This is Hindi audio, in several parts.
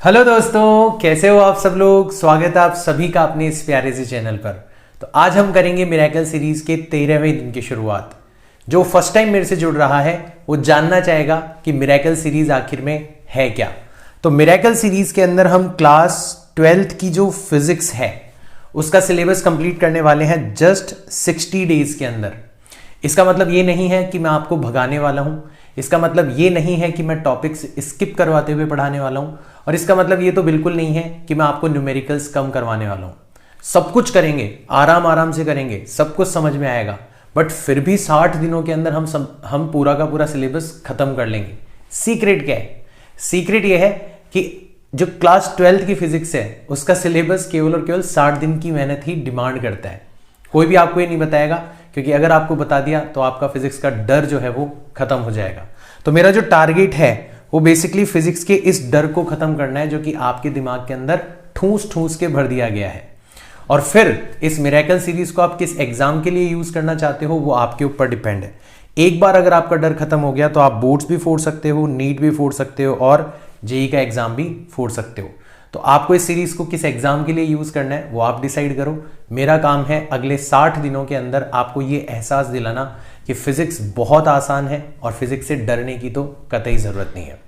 हेलो दोस्तों, कैसे हो आप सब लोग। स्वागत है आप सभी का अपने इस प्यारे से चैनल पर। तो आज हम करेंगे मिरेकल सीरीज के 13वें दिन की शुरुआत। जो फर्स्ट टाइम मेरे से जुड़ रहा है वो जानना चाहेगा कि मिरेकल सीरीज आखिर में है क्या। तो मिरेकल सीरीज के अंदर हम क्लास 12th की जो फिजिक्स है उसका सिलेबस कंप्लीट करने वाले हैं जस्ट 60 डेज के अंदर। इसका मतलब ये नहीं है कि मैं आपको भगाने वाला हूं, इसका मतलब ये नहीं है कि मैं टॉपिक्स स्किप करवाते हुए पढ़ाने वाला हूं, और इसका मतलब ये तो बिल्कुल नहीं है कि मैं आपको न्यूमेरिकल्स कम करवाने वाला हूं। सब कुछ करेंगे, आराम से करेंगे, सब कुछ समझ में आएगा, बट फिर भी 60 दिनों के अंदर हम पूरा का पूरा सिलेबस खत्म कर लेंगे। सीक्रेट क्या है? सीक्रेट ये है कि जो क्लास 12th की फिजिक्स है उसका सिलेबस केवल और केवल 60 दिन की मेहनत ही डिमांड करता है। कोई भी आपको ये नहीं बताएगा, क्योंकि अगर आपको बता दिया तो आपका फिजिक्स का डर जो है वो खत्म हो जाएगा। तो मेरा जो टारगेट है वो बेसिकली फिजिक्स के इस डर को खत्म करना है जो कि आपके दिमाग के अंदर ठूस ठूस के भर दिया गया है। और फिर इस मिरेकल सीरीज को आप किस एग्जाम के लिए यूज करना चाहते हो वो आपके ऊपर डिपेंड है। एक बार अगर आपका डर खत्म हो गया तो आप बोर्ड्स भी फोड़ सकते हो, नीट भी फोड़ सकते हो और जेईई का एग्जाम भी फोड़ सकते हो। तो आपको इस सीरीज को किस एग्जाम के लिए यूज करना है वो आप डिसाइड करो। मेरा काम है अगले 60 दिनों के अंदर आपको ये एहसास दिलाना कि फिजिक्स बहुत आसान है और फिजिक्स से डरने की तो कतई जरूरत नहीं है।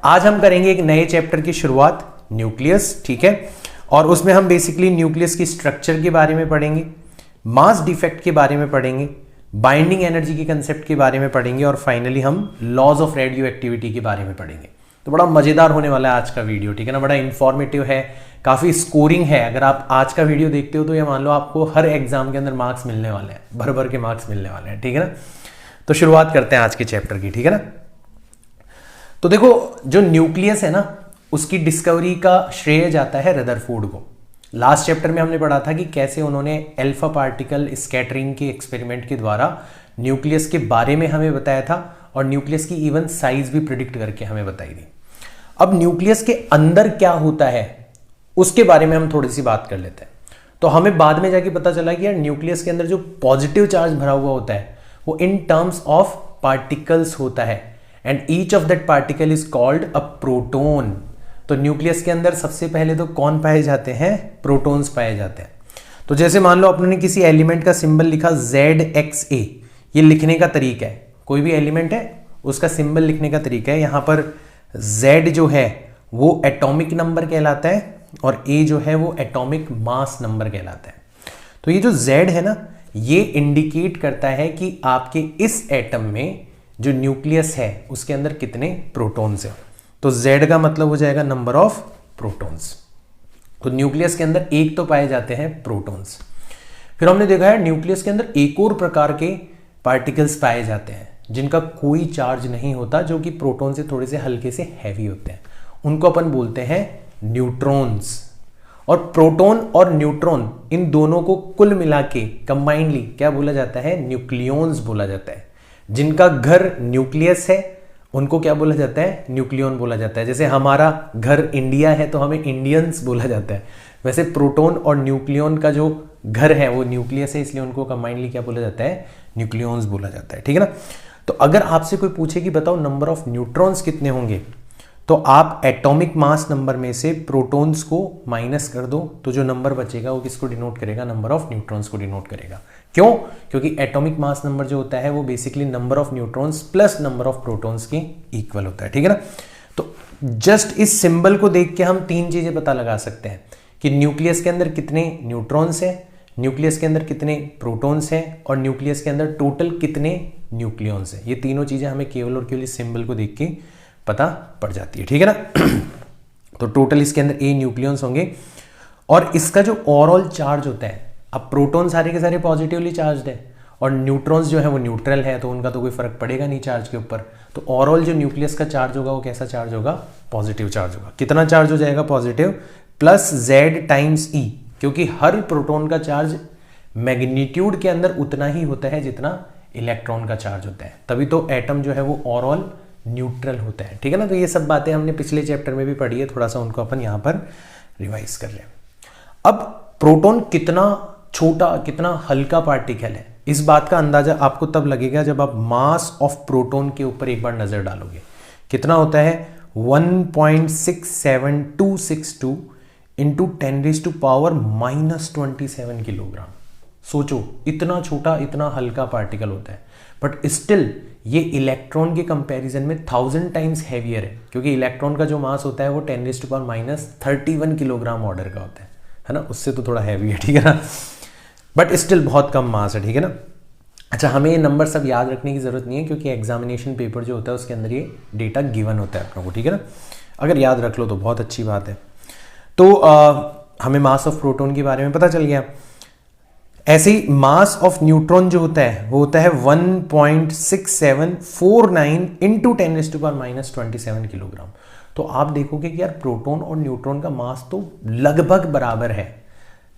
आज हम करेंगे एक नए चैप्टर की शुरुआत, न्यूक्लियस, ठीक है। और उसमें हम बेसिकली न्यूक्लियस की स्ट्रक्चर के बारे में पढ़ेंगे, मास डिफेक्ट के बारे में पढ़ेंगे, बाइंडिंग एनर्जी के कंसेप्ट के बारे में पढ़ेंगे और फाइनली हम लॉज ऑफ रेडियो एक्टिविटी के बारे में पढ़ेंगे। तो बड़ा मजेदार होने वाला है आज का वीडियो, ठीक है ना। बड़ा इंफॉर्मेटिव है, काफी स्कोरिंग है। अगर आप आज का वीडियो देखते हो तो ये मान लो आपको हर एग्जाम के अंदर मार्क्स मिलने वाले हैं, भर भर के मार्क्स मिलने वाले हैं, ठीक है ना। तो शुरुआत करते हैं आज के चैप्टर की, ठीक है ना। तो देखो, जो न्यूक्लियस है ना उसकी डिस्कवरी का श्रेय जाता है रदरफोर्ड को। लास्ट चैप्टर में हमने पढ़ा था कि कैसे उन्होंने अल्फा पार्टिकल स्कैटरिंग के एक्सपेरिमेंट के द्वारा न्यूक्लियस के बारे में हमें बताया था और न्यूक्लियस की इवन साइज भी प्रिडिक्ट करके हमें बताई थी। अब न्यूक्लियस के अंदर क्या होता है उसके बारे में हम थोड़ी सी बात कर लेते हैं। तो हमें बाद में जाके पता चला कि यार न्यूक्लियस के अंदर जो पॉजिटिव चार्ज भरा हुआ होता है वो इन टर्म्स ऑफ पार्टिकल्स होता है and each of that particle is called a proton. तो न्यूक्लियस के अंदर सबसे पहले तो कौन पाए जाते हैं? प्रोटॉन्स पाए जाते हैं। तो जैसे मान लो आपने किसी एलिमेंट का सिंबल लिखा ZXA, ये लिखने का तरीका है। कोई भी एलिमेंट है उसका सिंबल लिखने का तरीका है। यहां पर Z जो है वो एटॉमिक नंबर कहलाता है और A जो है वो एटॉमिक मास नंबर कहलाता है। तो ये जो Z है ना ये इंडिकेट करता है कि आपके इस एटम में जो न्यूक्लियस है उसके अंदर कितने प्रोटॉन्स हैं। तो Z का मतलब हो जाएगा नंबर ऑफ प्रोटॉन्स। तो न्यूक्लियस के अंदर एक तो पाए जाते हैं प्रोटॉन्स। फिर हमने देखा है न्यूक्लियस के अंदर एक और प्रकार के पार्टिकल्स पाए जाते हैं जिनका कोई चार्ज नहीं होता, जो कि प्रोटॉन से थोड़े से हल्के से हैवी होते हैं। उनको अपन बोलते हैं न्यूट्रॉन्स। और प्रोटॉन और न्यूट्रॉन इन दोनों को कुल मिला के कंबाइंडली क्या बोला जाता है? न्यूक्लियॉन्स बोला जाता है। जिनका घर न्यूक्लियस है उनको क्या बोला जाता है? न्यूक्लियॉन बोला जाता है। जैसे हमारा घर इंडिया है तो हमें इंडियंस बोला जाता है, वैसे प्रोटॉन और न्यूक्लियॉन का जो घर है वो न्यूक्लियस है, इसलिए उनको कंबाइंडली क्या बोला जाता है? न्यूक्लियॉन्स बोला जाता है, ठीक है ना। तो अगर आपसे कोई पूछे कि बताओ नंबर ऑफ न्यूट्रॉन्स कितने होंगे, तो आप एटॉमिक मास नंबर में से प्रोटॉन्स को माइनस कर दो तो जो नंबर बचेगा वो किसको डिनोट करेगा? नंबर ऑफ न्यूट्रॉन्स को डिनोट करेगा। क्यों? क्योंकि एटॉमिक मास नंबर जो होता है वो basically number of neutrons plus number of protons के इक्वल होता है, ठीक है ना। तो जस्ट इस सिंबल को देख के हम तीन चीजें पता लगा सकते हैं कि न्यूक्लियस के अंदर कितने न्यूट्रॉन्स हैं, न्यूक्लियस के अंदर कितने प्रोटॉन्स हैं और न्यूक्लियस के अंदर टोटल कितने न्यूक्लियॉन्स हैं। ये तीनों चीजें हमें केवल और केवल इस सिंबल को देख के पता पड़ जाती है, ठीक है ना। तो टोटल इसके अंदर A न्यूक्लियॉन्स होंगे और इसका जो ओवरऑल चार्ज होता है, अब प्रोटॉन सारे के सारे पॉजिटिवली चार्ज्ड है और न्यूट्रॉन्स जो है वो न्यूट्रल है, तो उनका तो कोई फर्क पड़ेगा नहीं चार्ज के ऊपर। तो ओवरऑल जो न्यूक्लियस का चार्ज होगा वो कैसा चार्ज होगा? पॉजिटिव चार्ज होगा। कितना चार्ज हो जाएगा? Positive plus Z times E, क्योंकि हर प्रोटॉन का चार्ज मैग्नीट्यूड के अंदर उतना ही होता है जितना इलेक्ट्रॉन का चार्ज होता है, तभी तो एटम जो है वो ओवरऑल न्यूट्रल होता है, ठीक है ना। तो ये सब बातें हमने पिछले चैप्टर में भी पढ़ी है, थोड़ा सा उनको अपन यहाँ पर रिवाइज कर रहे हैं। अब प्रोटॉन कितना छोटा, कितना हल्का पार्टिकल है, इस बात का अंदाजा आपको तब लगेगा जब आप मास ऑफ प्रोटॉन के ऊपर एक बार नजर डालोगे। कितना होता है? 1.67262 इंटू 10⁻⁻27 किलोग्राम। सोचो, इतना छोटा, इतना हल्का पार्टिकल होता है, बट स्टिल ये इलेक्ट्रॉन के कंपैरिजन में 1000 टाइम्स हैवियर है, क्योंकि इलेक्ट्रॉन का जो मास होता है वो 10⁻⁻31 किलोग्राम ऑर्डर का होता है ना, उससे तो थोड़ा हैवी है, ठीक है ना, बट स्टिल बहुत कम मास है, ठीक है ना। अच्छा, हमें ये नंबर सब याद रखने की जरूरत नहीं है, क्योंकि एग्जामिनेशन पेपर जो होता है उसके अंदर ये डेटा गिवन होता है अपनों को, ठीक है ना। अगर याद रख लो तो बहुत अच्छी बात है। तो हमें मास ऑफ प्रोटॉन के बारे में पता चल गया। ऐसे ही मास ऑफ न्यूट्रॉन जो होता है वो होता है 1.6749 इंटू 10⁻⁻27 किलोग्राम। तो आप देखोगे कि यार प्रोटॉन और न्यूट्रॉन का मास तो लगभग बराबर है।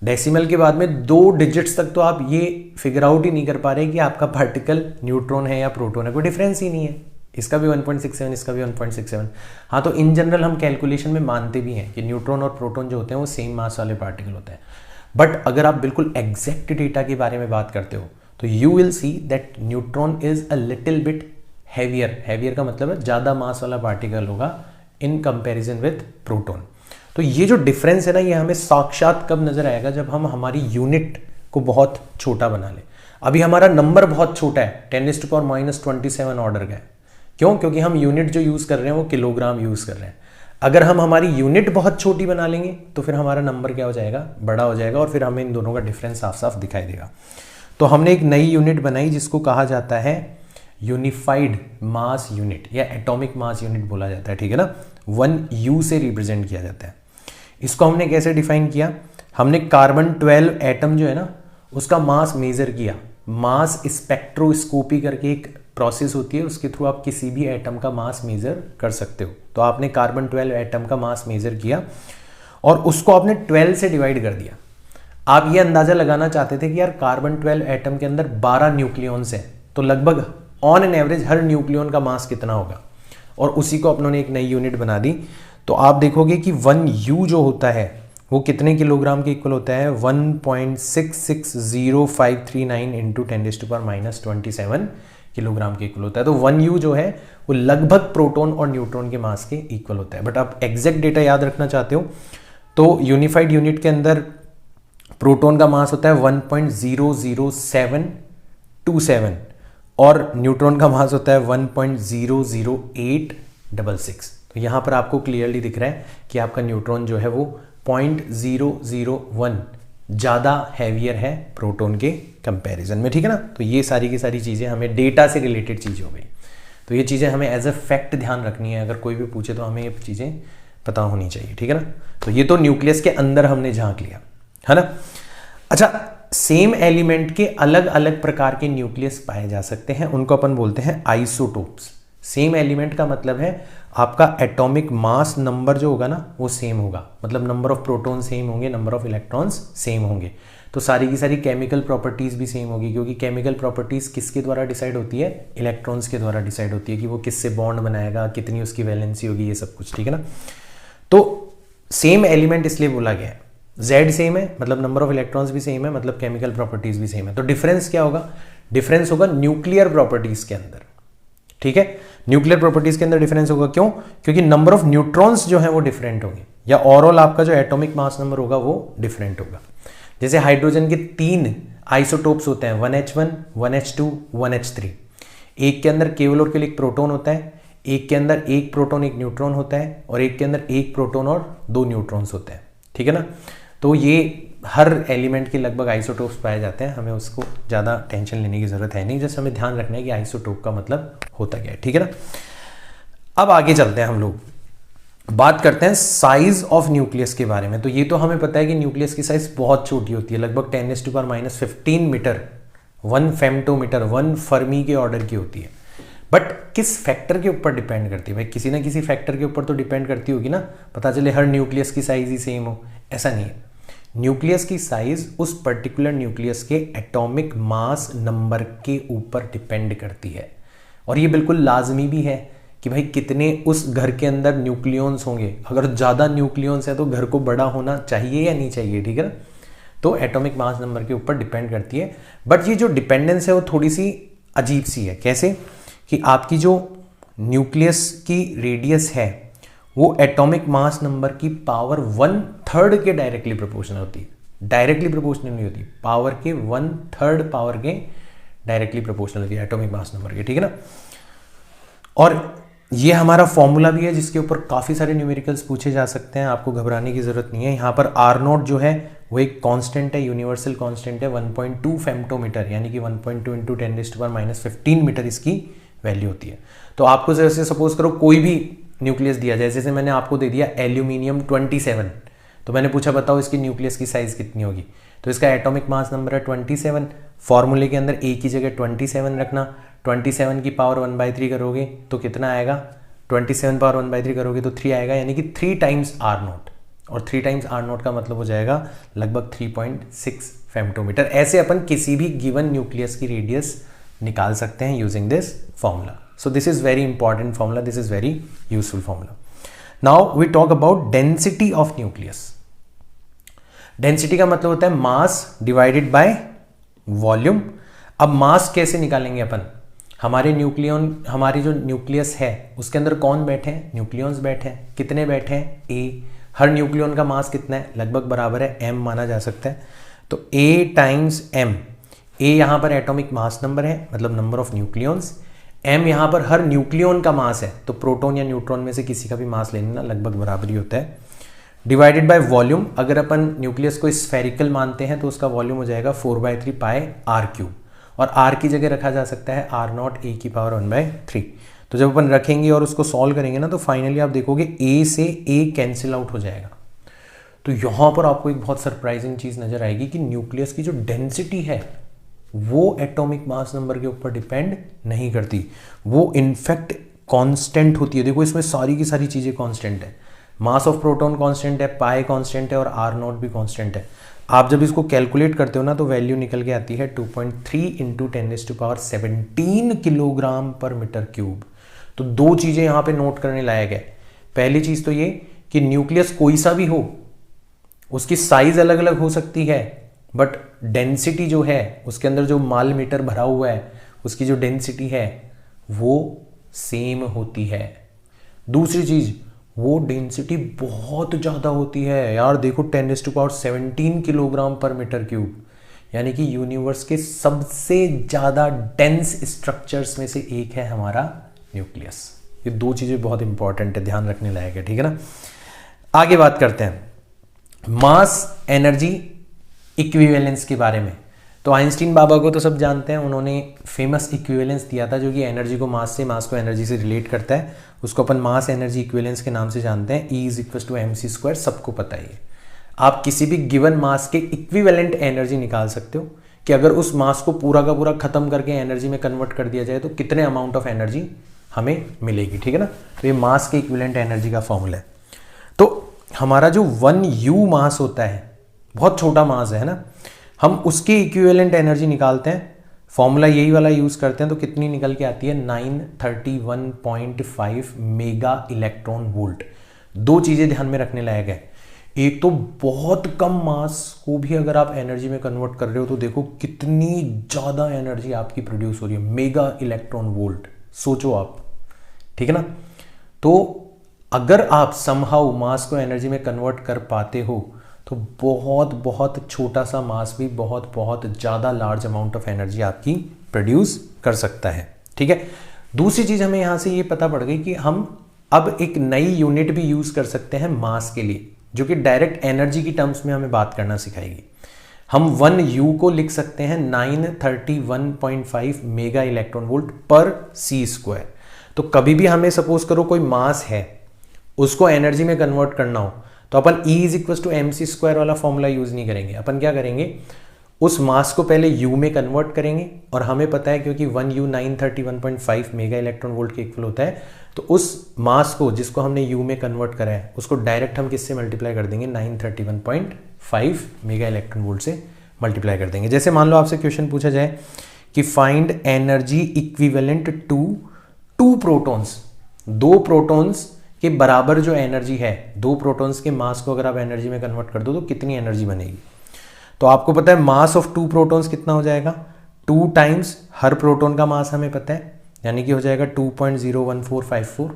डेसिमल के बाद में 2 डिजिट्स तक तो आप ये फिगर आउट ही नहीं कर पा रहे कि आपका पार्टिकल न्यूट्रॉन है या प्रोटॉन है, कोई डिफरेंस ही नहीं है। इसका भी 1.67, इसका भी 1.67। हाँ, तो इन जनरल हम कैलकुलेशन में मानते भी हैं कि न्यूट्रॉन और प्रोटॉन जो होते हैं वो सेम मास वाले पार्टिकल होते हैं। बट अगर आप बिल्कुल एग्जैक्ट डेटा के बारे में बात करते हो तो you will see that neutron is a little bit heavier. Heavier का मतलब है ज़्यादा मास वाला पार्टिकल होगा इन कंपेरिजन विथ प्रोटॉन। तो ये जो डिफरेंस है ना, ये हमें साक्षात कब नजर आएगा, जब हम हमारी यूनिट को बहुत छोटा बना ले। अभी हमारा नंबर बहुत छोटा है, 10⁻⁻27 ऑर्डर का है। क्यों? क्योंकि हम यूनिट जो यूज कर रहे हैं वो किलोग्राम यूज कर रहे हैं। अगर हम हमारी यूनिट बहुत छोटी बना लेंगे तो फिर हमारा नंबर क्या हो जाएगा, बड़ा हो जाएगा, और फिर हमें इन दोनों का डिफरेंस साफ साफ दिखाई देगा। तो हमने एक नई यूनिट बनाई जिसको कहा जाता है यूनिफाइड मास यूनिट या एटॉमिक मास यूनिट बोला जाता है, ठीक है ना। 1U से रिप्रेजेंट किया जाता है। इसको हमने कैसे डिफाइन किया? हमने कार्बन 12 एटम जो है ना उसका मास मेजर किया। मास स्पेक्ट्रोस्कोपी करके एक प्रोसेस होती है, उसके थ्रू आप किसी भी एटम का मास मेजर कर सकते हो। तो आपने कार्बन 12 एटम का मास मेजर किया और उसको आपने 12 से डिवाइड कर दिया। आप ये अंदाजा लगाना चाहते थे कि यार कार्बन 12 एटम के अंदर 12 न्यूक्लियॉन्स हैं, तो लगभग on an average her nucleon का मास कितना होगा, और उसी को अपनों ने एक नई यूनिट बना दी। तो आप देखोगे कि 1U जो होता है वो कितने किलोग्राम के इक्वल होता है? 1.660539 इंटू 10⁻⁻27 किलोग्राम के इक्वल होता है। तो 1U जो है वो लगभग प्रोटॉन और न्यूट्रॉन के मास के इक्वल होता है। बट आप एग्जैक्ट डेटा याद रखना चाहते हो तो यूनिफाइड यूनिट के अंदर प्रोटॉन का मास होता है 1.00727 और न्यूट्रॉन का मास होता है 1.00866। तो यहां पर आपको क्लियरली दिख रहा है कि आपका न्यूट्रॉन जो है वो 0.001 ज़्यादा हैवियर है प्रोटॉन के कंपैरिजन में, ठीक है ना। तो ये सारी की सारी चीज़ें हमें डेटा से रिलेटेड चीज़ें हो गई। तो ये चीज़ें हमें एज अ फैक्ट ध्यान रखनी है, अगर कोई भी पूछे तो हमें ये चीज़ें पता होनी चाहिए, ठीक है ना। तो ये तो न्यूक्लियस के अंदर हमने झांक लिया, है ना। अच्छा, सेम एलिमेंट के अलग अलग प्रकार के न्यूक्लियस पाए जा सकते हैं, उनको अपन बोलते हैं आइसोटोप्स। सेम एलिमेंट का मतलब है आपका एटॉमिक मास नंबर जो होगा ना वो सेम होगा, मतलब नंबर ऑफ प्रोटॉन सेम होंगे, नंबर ऑफ इलेक्ट्रॉन्स सेम होंगे। तो सारी की सारी केमिकल प्रॉपर्टीज भी सेम होगी, क्योंकि केमिकल प्रॉपर्टीज किसके द्वारा डिसाइड होती है? इलेक्ट्रॉन्स के द्वारा डिसाइड होती है कि वो किससे बॉन्ड बनाएगा, कितनी उसकी वैलेंसी होगी, ये सब कुछ, ठीक है ना। तो सेम एलिमेंट इसलिए बोला गया है। Z सेम है मतलब नंबर ऑफ इलेक्ट्रॉन्स भी सेम है, मतलब केमिकल प्रॉपर्टीज भी सेम है। तो डिफरेंस क्या होगा? डिफरेंस होगा न्यूक्लियर प्रॉपर्टीज के अंदर, ठीक है। न्यूक्लियर प्रॉपर्टीज के अंदर डिफरेंस होगा, क्यों? क्योंकि नंबर ऑफ न्यूट्रॉन्स जो है वो डिफरेंट होंगे, या ओवरऑल आपका जो एटॉमिक मास नंबर होगा वो डिफरेंट होगा। जैसे हाइड्रोजन के 3 आइसोटोप्स होते हैं, 1H1, 1H2, 1H3। एक के अंदर केवल और केवल एक प्रोटॉन होता है, एक के अंदर एक प्रोटॉन एक न्यूट्रॉन होता है, और एक के अंदर एक प्रोटॉन और 2 न्यूट्रॉन्स होते हैं, ठीक है ना। तो ये हर एलिमेंट के लगभग आइसोटोप्स पाए जाते हैं, हमें उसको ज़्यादा टेंशन लेने की ज़रूरत है नहीं, जैसे हमें ध्यान रखना है कि आइसोटोप का मतलब होता क्या है, ठीक है ना। अब आगे चलते हैं, हम लोग बात करते हैं साइज ऑफ न्यूक्लियस के बारे में। तो ये तो हमें पता है कि न्यूक्लियस की साइज बहुत छोटी होती है, लगभग 10⁻⁻15 मीटर, 1 फेम्टोमीटर, 1 फर्मी के ऑर्डर की होती है। बट किस फैक्टर के ऊपर डिपेंड करती है? भाई किसी ना किसी फैक्टर के ऊपर तो डिपेंड करती होगी ना, पता चले हर न्यूक्लियस की साइज ही सेम हो, ऐसा नहीं है। न्यूक्लियस की साइज उस पर्टिकुलर न्यूक्लियस के एटॉमिक मास नंबर के ऊपर डिपेंड करती है, और ये बिल्कुल लाजमी भी है कि भाई कितने उस घर के अंदर न्यूक्लियॉन्स होंगे। अगर ज़्यादा न्यूक्लियॉन्स है तो घर को बड़ा होना चाहिए या नहीं चाहिए, ठीक है ना। तो एटॉमिक मास नंबर के ऊपर डिपेंड करती है। बट ये जो डिपेंडेंस है वो थोड़ी सी अजीब सी है। कैसे? कि आपकी जो न्यूक्लियस की रेडियस है वो एटॉमिक मास नंबर की पावर 1/3 के डायरेक्टली प्रोपोर्शनल होती है। डायरेक्टली प्रोपोर्शनल नहीं होती, पावर के 1/3 पावर के डायरेक्टली प्रोपोर्शनल होती है एटॉमिक मास नंबर के, ठीक है ना। और ये हमारा फॉर्मूला भी है जिसके ऊपर काफ़ी सारे न्यूमेरिकल्स पूछे जा सकते हैं, आपको घबराने की ज़रूरत नहीं है। यहाँ पर R0 जो है वो एक कांस्टेंट है, यूनिवर्सल कांस्टेंट है, 1.2 फेम्टोमीटर, यानी कि 1.2 इंटू 10⁻⁻15 मीटर इसकी वैल्यू होती है। तो आपको जैसे सपोज करो कोई भी न्यूक्लियस दिया जाए, जैसे मैंने आपको दे दिया एल्यूमिनियम 27, तो मैंने पूछा बताओ इसकी न्यूक्लियस की साइज कितनी होगी, तो इसका एटॉमिक मास नंबर है 27। फॉर्मूले के अंदर ए की जगह 27 रखना, 27 की पावर 1/3 करोगे तो कितना आएगा, 27 पावर 1/3 करोगे तो 3 आएगा, यानी कि 3 टाइम्स R0, और 3 टाइम्स R0 का मतलब हो जाएगा लगभग 3.6 फेम्टोमीटर। ऐसे अपन किसी भी गिवन न्यूक्लियस की रेडियस निकाल सकते हैं using this formula. So this is very important formula, this is very useful formula. Now we talk about density of nucleus. Density का मतलब होता है मास डिवाइडेड बाय वॉल्यूम। अब मास कैसे निकालेंगे अपन, हमारे हमारी जो न्यूक्लियस है उसके अंदर कौन बैठे हैं, न्यूक्लियॉन्स बैठे हैं। कितने बैठे हैं, ए। हर न्यूक्लियॉन का मास कितना है, लगभग बराबर है m माना जा सकता है, तो a टाइम्स m। a यहाँ पर एटॉमिक मास नंबर है, मतलब नंबर ऑफ न्यूक्लियॉन्स। m यहाँ पर हर न्यूक्लियॉन का मास है, तो प्रोटॉन या न्यूट्रॉन में से किसी का भी मास ले लेना, लगभग बराबर ही होता है। डिवाइडेड बाय वॉल्यूम, अगर अपन न्यूक्लियस को स्फेरिकल मानते हैं तो उसका वॉल्यूम हो जाएगा 4/3 पाई r3, और r की जगह रखा जा सकता है R0 a की पावर 1/3। तो जब अपन रखेंगे और उसको सॉल्व करेंगे ना, तो फाइनली आप देखोगे a से a कैंसिल आउट हो जाएगा। तो यहाँ पर आपको एक बहुत सरप्राइजिंग चीज़ नजर आएगी कि न्यूक्लियस की जो डेंसिटी है वो एटॉमिक मास नंबर के ऊपर डिपेंड नहीं करती, वो इनफैक्ट कांस्टेंट होती है। देखो इसमें सारी की सारी चीज़ें कांस्टेंट है, मास ऑफ प्रोटॉन कांस्टेंट है, पाई कांस्टेंट है, और R0 भी कांस्टेंट है। आप जब इसको कैलकुलेट करते हो ना तो वैल्यू निकल के आती है 2.3 इंटू 10⁻17 किलोग्राम पर मीटर क्यूब। तो दो चीज़ें यहाँ पे नोट करने लायक है। पहली चीज़ तो ये कि न्यूक्लियस कोई सा भी हो, उसकी साइज अलग अलग हो सकती है, बट डेंसिटी जो है उसके अंदर जो माल मीटर भरा हुआ है उसकी जो डेंसिटी है वो सेम होती है। दूसरी चीज़, वो डेंसिटी बहुत ज़्यादा होती है यार। देखो 10⁻17 किलोग्राम पर मीटर क्यूब, यानी कि यूनिवर्स के सबसे ज़्यादा डेंस स्ट्रक्चर्स में से एक है हमारा न्यूक्लियस। ये दो चीज़ें बहुत इंपॉर्टेंट है, ध्यान रखने लायक है, ठीक है ना। आगे बात करते हैं मास एनर्जी इक्विवेलेंस के बारे में। तो आइंस्टीन बाबा को तो सब जानते हैं, उन्होंने फेमस इक्विवेलेंस दिया था जो कि एनर्जी को मास से, मास को एनर्जी से रिलेट करता है। उसको अपन मास एनर्जी इक्विवेलेंस के नाम से जानते हैं, E=mc², सबको पता ही है। आप किसी भी गिवन मास के इक्विवेलेंट एनर्जी निकाल सकते हो कि अगर उस मास को पूरा का पूरा खत्म करके एनर्जी में कन्वर्ट कर दिया जाए तो कितने अमाउंट ऑफ एनर्जी हमें मिलेगी, ठीक है ना। तो ये मास के इक्विवेलेंट एनर्जी का फॉर्मूला है। तो हमारा जो 1U मास होता है, बहुत छोटा मास है ना, हम उसके इक्विवेलेंट एनर्जी निकालते हैं, फॉर्मूला यही वाला यूज करते हैं, तो कितनी निकल के आती है 931.5 मेगा इलेक्ट्रॉन वोल्ट। दो चीजें ध्यान में रखने लायक है, एक तो बहुत कम मास को भी अगर आप एनर्जी में कन्वर्ट कर रहे हो तो देखो कितनी ज्यादा एनर्जी आपकी प्रोड्यूस हो रही है, मेगा इलेक्ट्रॉन वोल्ट, सोचो आप, ठीक है ना। तो अगर आप समहाउ मास को एनर्जी में कन्वर्ट कर पाते हो तो बहुत बहुत छोटा सा मास भी बहुत बहुत ज़्यादा लार्ज अमाउंट ऑफ एनर्जी आपकी प्रोड्यूस कर सकता है, ठीक है। दूसरी चीज़ हमें यहाँ से ये पता पड़ गई कि हम अब एक नई यूनिट भी यूज़ कर सकते हैं मास के लिए, जो कि डायरेक्ट एनर्जी की टर्म्स में हमें बात करना सिखाएगी। हम 1U को लिख सकते हैं 931.5 मेगा इलेक्ट्रॉन वोल्ट पर c²। तो कभी भी हमें सपोज करो कोई मास है, उसको एनर्जी में कन्वर्ट करना हो, तो अपन E=mc² वाला फॉर्मूला यूज नहीं करेंगे। अपन क्या करेंगे, उस मास को पहले U में कन्वर्ट करेंगे, और हमें पता है क्योंकि 1U 931.5 मेगा इलेक्ट्रॉन वोल्ट के इक्वल होता है, तो उस मास को जिसको हमने U में कन्वर्ट करा है उसको डायरेक्ट हम किससे मल्टीप्लाई कर देंगे, 931.5 मेगा इलेक्ट्रॉन वोल्ट से मल्टीप्लाई कर देंगे। जैसे मान लो आपसे क्वेश्चन पूछा जाए कि find energy equivalent to 2 protons, 2 protons के बराबर जो एनर्जी है, 2 प्रोटॉन्स के मास को अगर आप एनर्जी में कन्वर्ट कर दो तो कितनी एनर्जी बनेगी। तो आपको पता है मास ऑफ 2 प्रोटॉन्स कितना हो जाएगा, 2 टाइम्स हर प्रोटॉन का मास हमें पता है, यानी कि हो जाएगा 2.01454।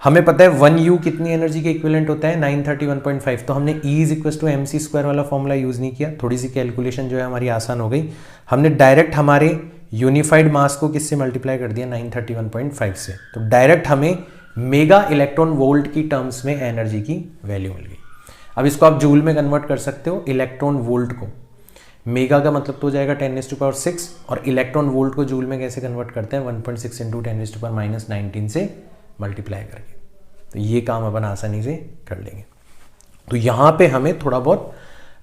हमें पता है 1U कितनी एनर्जी के इक्विवेलेंट होता है 931.5, तो हमने E is equal to mc² वाला फॉर्मूला यूज नहीं किया, थोड़ी सी कैलकुलेशन जो है हमारी आसान हो गई। हमने डायरेक्ट हमारे यूनिफाइड मास को किससे मल्टीप्लाई कर दिया 931.5 से, तो डायरेक्ट हमें मेगा इलेक्ट्रॉन वोल्ट की टर्म्स में एनर्जी की वैल्यू मिल गई। अब इसको आप जूल में कन्वर्ट कर सकते हो, इलेक्ट्रॉन वोल्ट को, मेगा का मतलब तो हो जाएगा 10⁻⁶, और इलेक्ट्रॉन वोल्ट को जूल में कैसे कन्वर्ट करते हैं 1.6 इंटू 10⁻⁻19 से मल्टीप्लाई करके, तो ये काम अपन आसानी से कर लेंगे। तो यहाँ पे हमें थोड़ा बहुत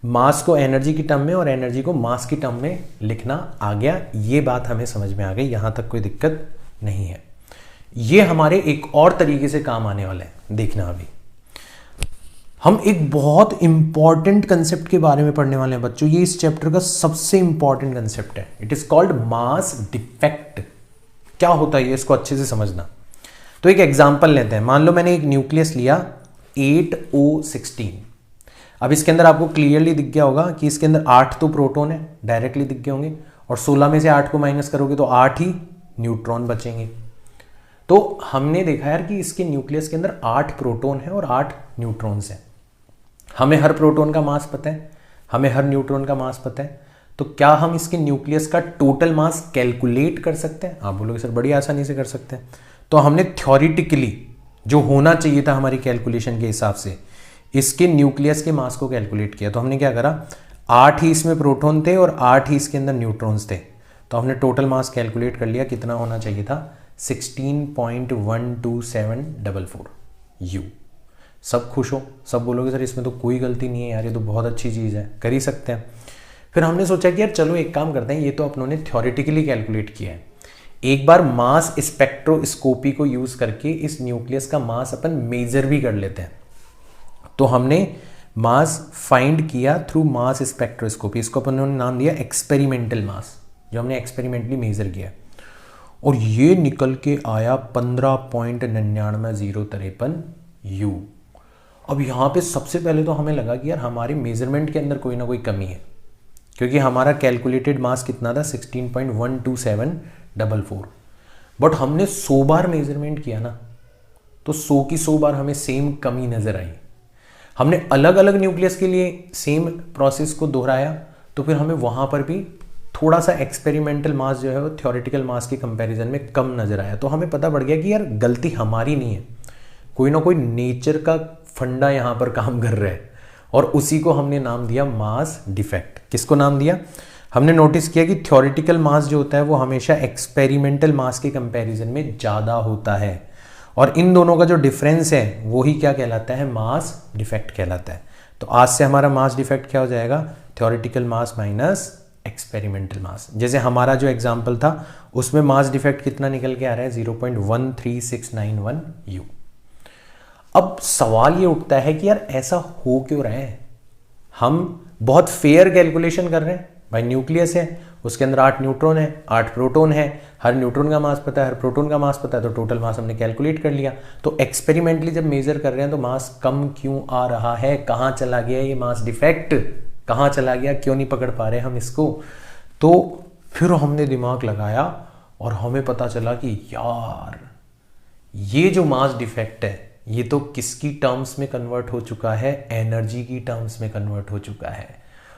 मास को एनर्जी की टर्म में और एनर्जी को मास की टर्म में लिखना आ गया, ये बात हमें समझ में आ गई, यहाँ तक कोई दिक्कत नहीं है। ये हमारे एक और तरीके से काम आने वाला है, देखना अभी हम एक बहुत इंपॉर्टेंट कंसेप्ट के बारे में पढ़ने वाले हैं बच्चों, ये इस चैप्टर का सबसे इंपॉर्टेंट कंसेप्ट है, it is called mass defect. क्या होता है ये, इसको अच्छे से समझना। तो एक एग्जांपल लेते हैं, मान लो मैंने एक न्यूक्लियस लिया 8O16, अब इसके अंदर आपको क्लियरली दिख गया होगा कि इसके अंदर 8 तो प्रोटॉन है, डायरेक्टली दिख गए होंगे, और 16 में से 8 को माइनस करोगे तो 8 ही न्यूट्रॉन बचेंगे। तो हमने देखा यार कि इसके न्यूक्लियस के अंदर 8 प्रोटॉन है और 8 न्यूट्रॉन्स हैं। हमें हर प्रोटॉन का मास पता है, हमें हर न्यूट्रॉन का मास पता है, तो क्या हम इसके न्यूक्लियस का टोटल मास कैलकुलेट कर सकते हैं? आप बोलोगे सर बड़ी आसानी से कर सकते हैं। तो हमने थ्योरेटिकली जो होना चाहिए था हमारी कैलकुलेशन के हिसाब से इसके न्यूक्लियस के मास को कैलकुलेट किया। तो हमने क्या करा, 8 ही इसमें प्रोटॉन थे और 8 ही इसके अंदर न्यूट्रॉन्स थे, तो हमने टोटल मास कैलकुलेट कर लिया, कितना होना चाहिए था 16.12744 U। सब खुश हो, सब बोलोगे सर इसमें तो कोई गलती नहीं है यार, ये तो बहुत अच्छी चीज़ है, कर ही सकते हैं। फिर हमने सोचा कि यार चलो एक काम करते हैं, ये तो अपनों ने थ्योरेटिकली कैलकुलेट किया है, एक बार मास स्पेक्ट्रोस्कोपी को यूज करके इस न्यूक्लियस का मास अपन मेजर भी कर लेते हैं। तो हमने मास फाइंड किया थ्रू मास स्पेक्ट्रोस्कोपी, इसको अपन ने नाम दिया एक्सपेरिमेंटल मास, जो हमने एक्सपेरिमेंटली मेजर किया, और ये निकल के आया 15.99053 U। अब यहाँ पे सबसे पहले तो हमें लगा कि यार हमारे मेजरमेंट के अंदर कोई ना कोई कमी है, क्योंकि हमारा कैलकुलेटेड मास कितना था 16.12744, बट हमने 100 बार मेजरमेंट किया ना, तो 100 की 100 बार हमें सेम कमी नजर आई। हमने अलग अलग न्यूक्लियस के लिए सेम प्रोसेस को दोहराया, तो फिर हमें वहां पर भी थोड़ा सा एक्सपेरिमेंटल मास जो है वो थ्योरेटिकल मास के कंपैरिजन में कम नजर आया। तो हमें पता पड़ गया कि यार गलती हमारी नहीं है, कोई ना कोई नेचर का फंडा यहाँ पर काम कर रहा है, और उसी को हमने नाम दिया मास डिफेक्ट। किसको नाम दिया? हमने नोटिस किया कि थ्योरेटिकल मास जो होता है वो हमेशा एक्सपेरिमेंटल मास के कंपैरिजन में ज़्यादा होता है, और इन दोनों का जो डिफरेंस है वो ही क्या कहलाता है, मास डिफेक्ट कहलाता है। तो आज से हमारा मास डिफेक्ट क्या हो जाएगा, थ्योरेटिकल मास माइनस एक्सपेरिमेंटल मास। जैसे हमारा जो एग्जाम्पल था उसमें मास डिफेक्ट कितना निकल के आ रहा है 0.13691 U। अब सवाल ये उठता है कि यार ऐसा हो क्यों रहा है, हम बहुत फेयर कैलकुलेशन कर रहे हैं, भाई न्यूक्लियस है उसके अंदर 8 न्यूट्रॉन है, 8 प्रोटॉन है, हर न्यूट्रॉन का मास पता है, हर प्रोटॉन का मास पता है, तो टोटल मास हमने कैलकुलेट कर लिया। तो एक्सपेरिमेंटली जब मेजर कर रहे हैं तो मास कम क्यों आ रहा है, कहाँ चला गया ये मास डिफेक्ट, कहाँ चला गया, क्यों नहीं पकड़ पा रहे हम इसको? तो फिर हमने दिमाग लगाया और हमें पता चला कि यार ये जो मास डिफेक्ट है ये तो किसकी टर्म्स में कन्वर्ट हो चुका है, एनर्जी की टर्म्स में कन्वर्ट हो चुका है,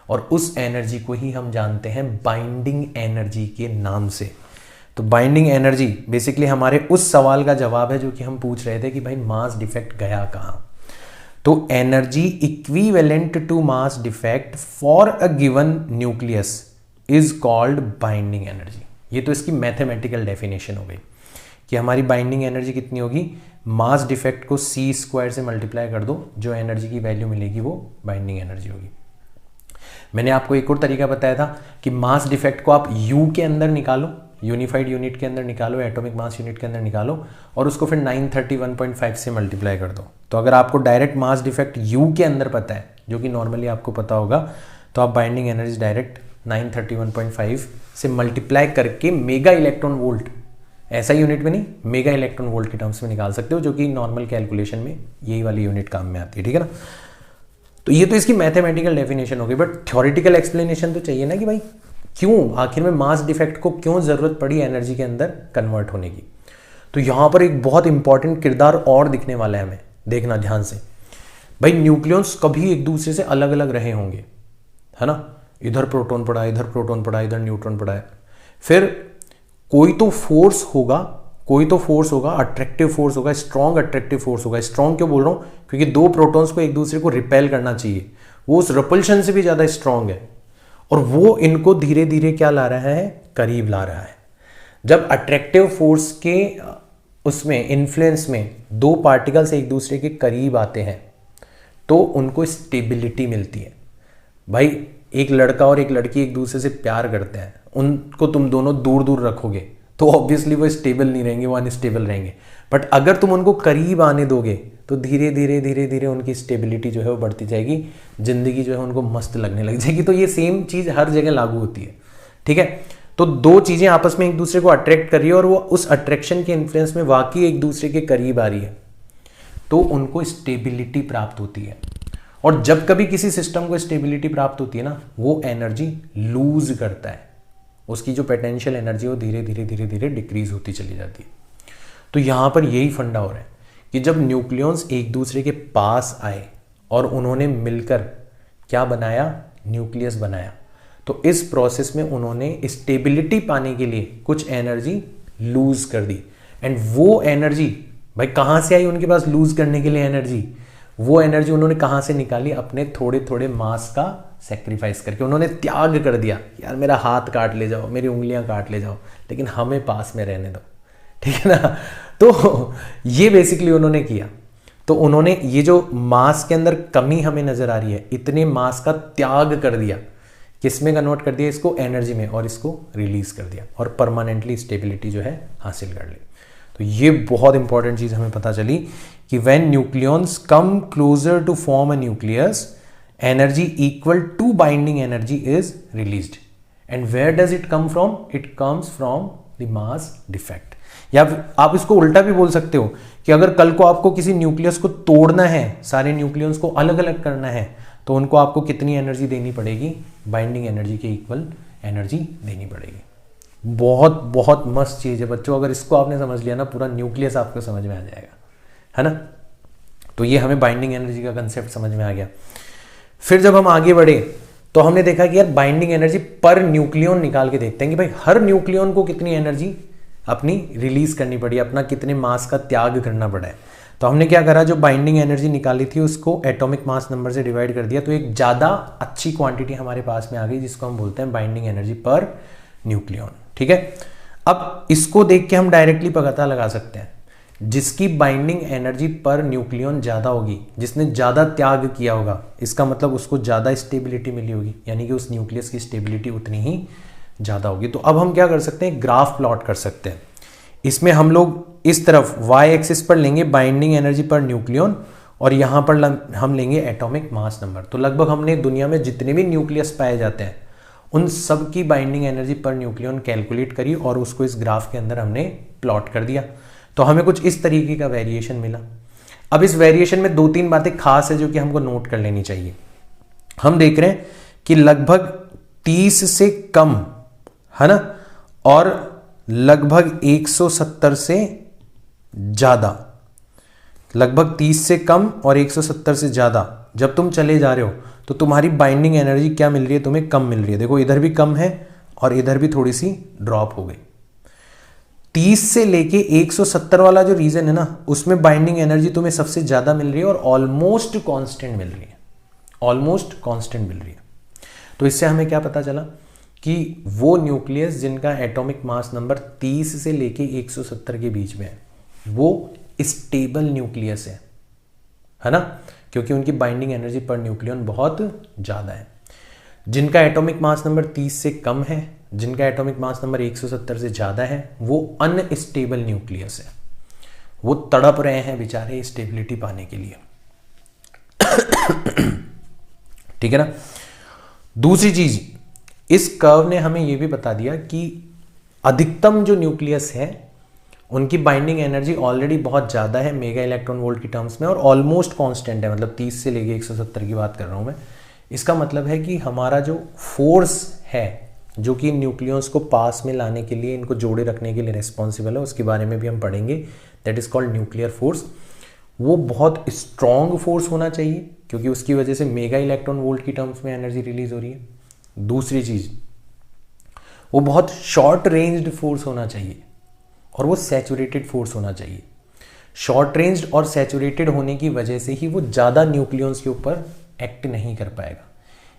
और उस एनर्जी को ही हम जानते हैं बाइंडिंग एनर्जी के नाम से। तो बाइंडिंग एनर्जी बेसिकली हमारे उस सवाल का जवाब है जो कि हम पूछ रहे थे कि भाई मास डिफेक्ट गया कहाँ। तो energy equivalent to mass defect for a given nucleus is called binding energy. ये तो इसकी मैथमेटिकल डेफिनेशन हो गई कि हमारी बाइंडिंग एनर्जी कितनी होगी, मास डिफेक्ट को c² से मल्टीप्लाई कर दो, जो एनर्जी की वैल्यू मिलेगी वो बाइंडिंग एनर्जी होगी। मैंने आपको एक और तरीका बताया था कि मास डिफेक्ट को आप U के अंदर निकालो, यूनिफाइड यूनिट के अंदर निकालो, एटॉमिक मास यूनिट के अंदर निकालो, और उसको फिर 931.5 से मल्टीप्लाई कर दो। तो अगर आपको डायरेक्ट मास डिफेक्ट U के अंदर पता है, जो कि नॉर्मली आपको पता होगा, तो आप बाइंडिंग एनर्जी डायरेक्ट 931.5 से मल्टीप्लाई करके मेगा इलेक्ट्रॉन वोल्ट, ऐसा यूनिट में नहीं, मेगा इलेक्ट्रॉन वोल्ट के टर्म्स में निकाल सकते हो, जो कि नॉर्मल कैलकुलेशन में यही वाली यूनिट काम में आती है, ठीक है ना। तो ये तो इसकी मैथमेटिकल डेफिनेशन हो गई, बट थ्योरेटिकल एक्सप्लेनेशन तो चाहिए ना कि भाई क्यों, आखिर में मास डिफेक्ट को क्यों जरूरत पड़ी एनर्जी के अंदर कन्वर्ट होने की। तो यहां पर एक बहुत इंपॉर्टेंट किरदार और दिखने वाला है हमें, देखना ध्यान से। भाई न्यूक्लियॉन्स कभी एक दूसरे से अलग अलग रहे होंगे, है ना, इधर प्रोटॉन पड़ा, इधर प्रोटॉन पड़ा, इधर न्यूट्रॉन पड़ा है। फिर कोई तो फोर्स होगा, अट्रैक्टिव फोर्स होगा, स्ट्रॉन्ग अट्रैक्टिव फोर्स होगा। स्ट्रॉन्ग क्यों बोल रहा हूं? क्योंकि दो प्रोटॉन्स को एक दूसरे को रिपेल करना चाहिए, वो उस रिपल्शन से भी ज्यादा स्ट्रॉन्ग है, और वो इनको धीरे धीरे क्या ला रहा है, करीब ला रहा है। जब अट्रैक्टिव फोर्स के उसमें इन्फ्लुएंस में दो पार्टिकल्स एक दूसरे के करीब आते हैं तो उनको स्टेबिलिटी मिलती है। भाई एक लड़का और एक लड़की एक दूसरे से प्यार करते हैं, उनको तुम दोनों दूर दूर रखोगे तो ऑब्वियसली वो स्टेबल नहीं रहेंगे, वो अनस्टेबल रहेंगे। बट अगर तुम उनको करीब आने दोगे तो धीरे धीरे उनकी स्टेबिलिटी जो है वो बढ़ती जाएगी, जिंदगी जो है उनको मस्त लगने लग जाएगी। तो ये सेम चीज हर जगह लागू होती है, ठीक है। तो दो चीजें आपस में एक दूसरे को अट्रैक्ट कर रही है और वो उस अट्रैक्शन के इन्फ्लुएंस में वाकई एक दूसरे के करीब आ रही है, तो उनको स्टेबिलिटी प्राप्त होती है। और जब कभी किसी सिस्टम को स्टेबिलिटी प्राप्त होती है ना, वो एनर्जी लूज करता है, उसकी जो पोटेंशियल एनर्जी वो धीरे धीरे डिक्रीज होती चली जाती है। तो यहां पर यही फंडा हो रहा है कि जब न्यूक्लियॉन्स एक दूसरे के पास आए और उन्होंने मिलकर क्या बनाया, न्यूक्लियस बनाया, तो इस प्रोसेस में उन्होंने स्टेबिलिटी पाने के लिए कुछ एनर्जी लूज कर दी। एंड वो एनर्जी भाई कहां से आई उनके पास लूज करने के लिए एनर्जी? वो एनर्जी उन्होंने कहां से निकाली? अपने थोड़े थोड़े मास का सेक्रीफाइस करके उन्होंने त्याग कर दिया। यार मेरा हाथ काट ले जाओ, मेरी उंगलियां काट ले जाओ, लेकिन हमें पास में रहने दो, ठीक है ना। तो ये बेसिकली उन्होंने किया। तो उन्होंने ये जो मास के अंदर कमी हमें नजर आ रही है, इतने मास का त्याग कर दिया, किसमें कन्वर्ट कर दिया इसको? एनर्जी में, और इसको रिलीज कर दिया और परमानेंटली स्टेबिलिटी जो है हासिल कर ली। तो ये बहुत इंपॉर्टेंट चीज हमें पता चली कि when nucleons come closer to form a nucleus, energy equal to binding energy is released. And where does it come from? It comes from the mass defect. या आप इसको उल्टा भी बोल सकते हो कि अगर कल को आपको किसी न्यूक्लियस को तोड़ना है, सारे न्यूक्लियस को अलग अलग करना है, तो उनको आपको कितनी एनर्जी देनी पड़ेगी? बाइंडिंग एनर्जी के इक्वल एनर्जी देनी पड़ेगी। बहुत बहुत मस्त चीज है बच्चों, अगर इसको आपने समझ लिया ना, पूरा न्यूक्लियस आपको समझ में आ जाएगा, है ना। तो ये हमें बाइंडिंग एनर्जी का कंसेप्ट समझ में आ गया। फिर जब हम आगे बढ़े तो हमने देखा कि यार बाइंडिंग एनर्जी पर न्यूक्लियन निकाल के देखते हैं कि भाई हर न्यूक्लियन को कितनी एनर्जी अपनी रिलीज करनी पड़ी, अपना कितने मास का त्याग करना पड़ा है। तो हमने क्या करा, जो बाइंडिंग एनर्जी निकाली थी उसको एटॉमिक मास नंबर से डिवाइड कर दिया, तो एक ज्यादा अच्छी क्वांटिटी हमारे पास में आ गई, जिसको हम बोलते हैं बाइंडिंग एनर्जी पर न्यूक्लियन, ठीक है। अब इसको देख के हम डायरेक्टली पता लगा सकते हैं, जिसकी बाइंडिंग एनर्जी पर न्यूक्लियन ज्यादा होगी, जिसने ज्यादा त्याग किया होगा, इसका मतलब उसको ज्यादा स्टेबिलिटी मिली होगी, यानी कि उस न्यूक्लियस की स्टेबिलिटी उतनी ही ज्यादा होगी। तो अब हम क्या कर सकते हैं, ग्राफ प्लॉट कर सकते हैं। इसमें हम लोग इस तरफ y एक्सिस पर लेंगे बाइंडिंग एनर्जी पर न्यूक्लियन, और यहां पर हम लेंगे एटॉमिक मास नंबर। तो लगभग हमने दुनिया में जितने भी न्यूक्लियस पाए जाते हैं उन सब की binding energy per nucleon calculate करी और उसको इस ग्राफ के अंदर हमने प्लॉट कर दिया। तो हमें कुछ इस तरीके का वेरिएशन मिला। अब इस वेरिएशन में दो तीन बातें खास है जो कि हमको नोट कर लेनी चाहिए। हम देख रहे हैं कि लगभग 30 से कम, है ना, और लगभग 170 से ज्यादा, लगभग 30 से कम और 170 से ज्यादा जब तुम चले जा रहे हो तो तुम्हारी बाइंडिंग एनर्जी क्या मिल रही है, तुम्हें कम मिल रही है। देखो इधर भी कम है और इधर भी थोड़ी सी ड्रॉप हो गई। 30 से लेके 170 वाला जो रीजन है ना, उसमें बाइंडिंग एनर्जी तुम्हें सबसे ज्यादा मिल रही है और ऑलमोस्ट कांस्टेंट मिल रही है, ऑलमोस्ट कांस्टेंट मिल रही है। तो इससे हमें क्या पता चला कि वो न्यूक्लियस जिनका एटॉमिक मास नंबर 30 से लेके 170 के बीच में है, वो स्टेबल न्यूक्लियस है ना, क्योंकि उनकी बाइंडिंग एनर्जी पर न्यूक्लियन बहुत ज्यादा है। जिनका एटॉमिक मास नंबर 30 से कम है, जिनका एटॉमिक मास नंबर 170 से ज्यादा है, वो अनस्टेबल न्यूक्लियस है, वो तड़प रहे हैं बेचारे स्टेबिलिटी पाने के लिए। ठीक है ना। दूसरी चीज, इस कर्व ने हमें यह भी बता दिया कि अधिकतम जो न्यूक्लियस है उनकी बाइंडिंग एनर्जी ऑलरेडी बहुत ज्यादा है मेगा इलेक्ट्रॉन वोल्ट की टर्म्स में, और ऑलमोस्ट कांस्टेंट है, मतलब 30 से लेके 170 की बात कर रहा हूं मैं। इसका मतलब है कि हमारा जो फोर्स है जो कि न्यूक्लियस को पास में लाने के लिए, इनको जोड़े रखने के लिए रिस्पॉन्सिबल है, उसके बारे में भी हम पढ़ेंगे। That is called nuclear force. वो बहुत स्ट्रॉन्ग फोर्स होना चाहिए क्योंकि उसकी वजह से मेगा इलेक्ट्रॉन वोल्ट की टर्म्स में एनर्जी रिलीज हो रही है। दूसरी चीज, वो बहुत शॉर्ट रेंज्ड फोर्स होना चाहिए और वो सैचुरेटेड फोर्स होना चाहिए। शॉर्ट रेंज्ड और सैचुरेटेड होने की वजह से ही वो ज़्यादा न्यूक्लियॉन्स के ऊपर एक्ट नहीं कर पाएगा।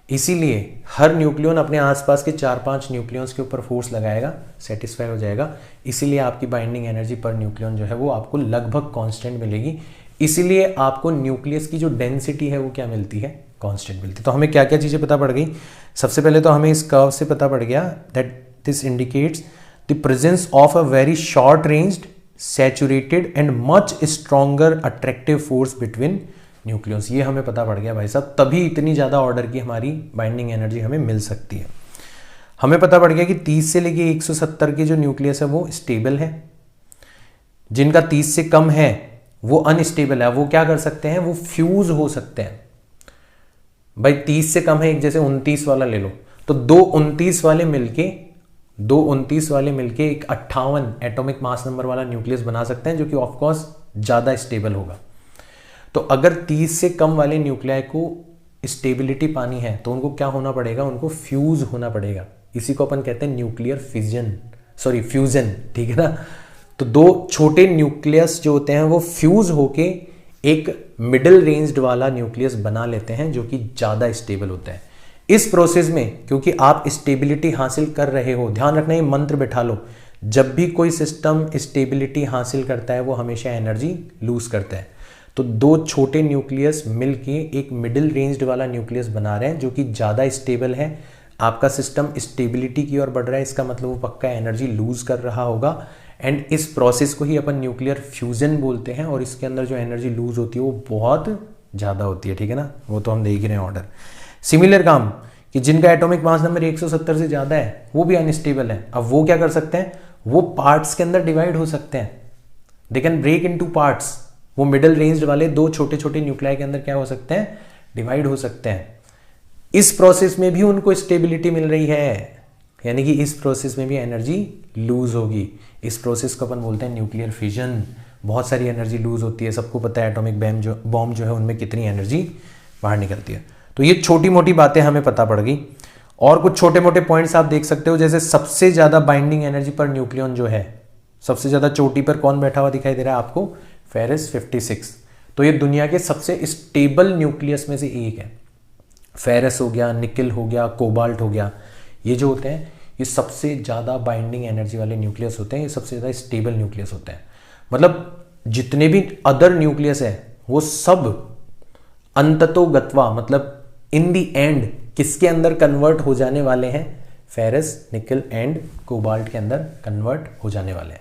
इसीलिए हर न्यूक्लियॉन अपने आसपास के 4-5 न्यूक्लियॉन्स के ऊपर फोर्स लगाएगा, सेटिस्फाई हो जाएगा। इसीलिए आपकी बाइंडिंग एनर्जी पर न्यूक्लियॉन जो है वो आपको लगभग कांस्टेंट मिलेगी। इसीलिए आपको न्यूक्लियस की जो डेंसिटी है वो क्या मिलती है, कांस्टेंट मिलती है। तो हमें क्या क्या चीज़ें पता पड़ गई। सबसे पहले तो हमें इस कर्व से पता पड़ गया that this indicates the presence of a very short ranged, saturated and much stronger attractive force between nucleus. ये हमें पता पड़ गया भाई साहब, तभी इतनी ज़्यादा ऑर्डर की हमारी बाइंडिंग एनर्जी हमें मिल सकती है। हमें पता पड़ गया कि 30 से लेके 170 के जो न्यूक्लियस है वो स्टेबल है, जिनका 30 से कम है वो अनस्टेबल है। वो क्या कर सकते हैं, वो फ्यूज हो सकते हैं। भाई 30 से कम है, एक जैसे 29 वाला ले लो, तो दो 29 वाले मिलके एक 58 एटॉमिक मास नंबर वाला न्यूक्लियस बना सकते हैं, जो कि ऑफकोर्स ज़्यादा स्टेबल होगा। तो अगर 30 से कम वाले न्यूक्लियाई को स्टेबिलिटी पानी है तो उनको क्या होना पड़ेगा, उनको फ्यूज होना पड़ेगा। इसी को अपन कहते हैं न्यूक्लियर फ्यूजन, ठीक है ना। तो दो छोटे न्यूक्लियस जो होते हैं वो फ्यूज होके एक मिडिल रेंज्ड वाला न्यूक्लियस बना लेते हैं, जो कि ज़्यादा स्टेबल होता है। इस प्रोसेस में क्योंकि आप स्टेबिलिटी हासिल कर रहे हो, ध्यान रखना, ये मंत्र बैठा लो, जब भी कोई सिस्टम स्टेबिलिटी हासिल करता है वो हमेशा एनर्जी लूज करता है। तो दो छोटे न्यूक्लियस मिलके एक मिडिल रेंज्ड वाला न्यूक्लियस बना रहे हैं जो कि ज़्यादा स्टेबल है। आपका सिस्टम स्टेबिलिटी की ओर बढ़ रहा है, इसका मतलब वो पक्का एनर्जी लूज कर रहा होगा। एंड इस प्रोसेस को ही अपन न्यूक्लियर फ्यूजन बोलते हैं, और इसके अंदर जो एनर्जी लूज होती है वो बहुत ज़्यादा होती है, ठीक है ना। वो तो हम देख रहे हैं ऑर्डर। सिमिलर काम कि जिनका एटॉमिक मास नंबर 170 से ज़्यादा है वो भी अनस्टेबल है। अब वो क्या कर सकते हैं, वो पार्ट्स के अंदर डिवाइड हो सकते हैं, they can break into parts. वो मिडिल रेंज्ड वाले दो छोटे छोटे न्यूक्लियाई के अंदर क्या हो सकते हैं, डिवाइड हो सकते हैं। इस प्रोसेस में भी उनको स्टेबिलिटी मिल रही है, यानी कि इस प्रोसेस में भी एनर्जी लूज होगी। इस प्रोसेस को अपन बोलते हैं न्यूक्लियर फिजन। बहुत सारी एनर्जी लूज होती है, सबको पता है एटॉमिक बॉम्ब जो है उनमें कितनी एनर्जी बाहर निकलती है। तो ये छोटी मोटी बातें हमें पता पड़ गई। और कुछ छोटे मोटे पॉइंट्स आप देख सकते हो, जैसे सबसे ज़्यादा बाइंडिंग एनर्जी पर न्यूक्लियन जो है, सबसे ज़्यादा चोटी पर कौन बैठा हुआ दिखाई दे रहा है आपको, फेरस 56। तो ये दुनिया के सबसे स्टेबल न्यूक्लियस में से एक है। फेरस हो गया, निकल हो गया, कोबाल्ट हो गया, ये जो होते हैं ये सबसे ज़्यादा बाइंडिंग एनर्जी वाले न्यूक्लियस होते हैं, ये सबसे ज़्यादा स्टेबल न्यूक्लियस होते हैं। मतलब जितने भी अदर न्यूक्लियस है वो सब अंततोगत्वा, मतलब इन दी एंड किसके अंदर कन्वर्ट हो जाने वाले हैं, फेरस, निकल एंड कोबाल्ट के अंदर कन्वर्ट हो जाने वाले हैं।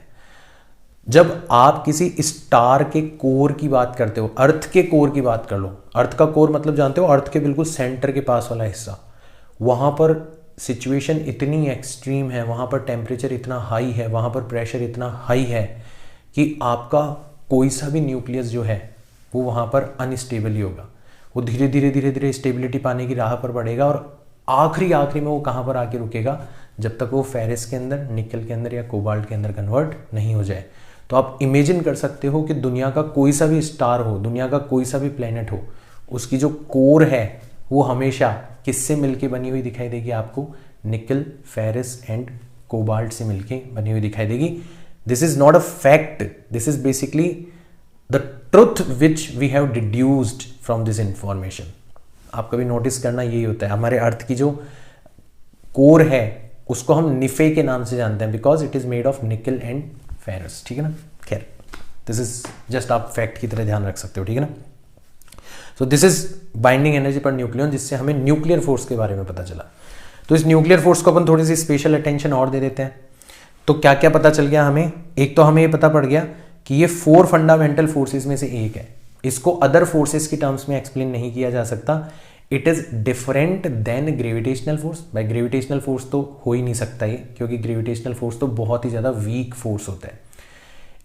जब आप किसी स्टार के कोर की बात करते हो, अर्थ के कोर की बात कर लो, अर्थ का कोर मतलब जानते हो, अर्थ के बिल्कुल सेंटर के पास वाला हिस्सा, वहां पर सिचुएशन इतनी एक्सट्रीम है, वहां पर टेम्परेचर इतना हाई है, वहां पर प्रेशर इतना हाई है कि आपका कोई सा भी न्यूक्लियस जो है वो वहां पर अनस्टेबल ही होगा। वो धीरे धीरे स्टेबिलिटी पाने की राह पर बढ़ेगा और आखिरी में वो कहाँ पर आके रुकेगा, जब तक वो फेरस के अंदर, निकल के अंदर या कोबाल्ट के अंदर कन्वर्ट नहीं हो जाए। तो आप इमेजिन कर सकते हो कि दुनिया का कोई सा भी स्टार हो, दुनिया का कोई सा भी प्लेनेट हो, उसकी जो कोर है वो हमेशा किससे मिलके बनी हुई दिखाई देगी आपको, निकल, फेरस एंड कोबाल्ट से मिलके बनी हुई दिखाई देगी। This is not a fact, this is basically the truth which we have deduced from this information. आप कभी नोटिस करना यही होता है, हमारे अर्थ की जो कोर है उसको हम निफे के नाम से जानते हैं, because it is made of निकल एंड फेरस, ठीक है ना। खैर, दिस इज जस्ट आप फैक्ट की तरह ध्यान रख सकते हो, ठीक है ना। सो this is binding energy per nucleon, जिससे हमें न्यूक्लियर फोर्स के बारे में पता चला। तो इस न्यूक्लियर फोर्स को अपन थोड़ी सी स्पेशल अटेंशन और दे देते हैं। तो क्या क्या पता चल गया हमें, एक तो हमें ये पता पड़ गया कि ये 4 फंडामेंटल फोर्सेस में से एक है। इसको अदर फोर्सेस की टर्म्स में एक्सप्लेन नहीं किया जा सकता। It is different than gravitational force. By gravitational force तो हो ही नहीं सकता ये, क्योंकि ग्रेविटेशनल फोर्स तो बहुत ही ज्यादा वीक फोर्स होता है।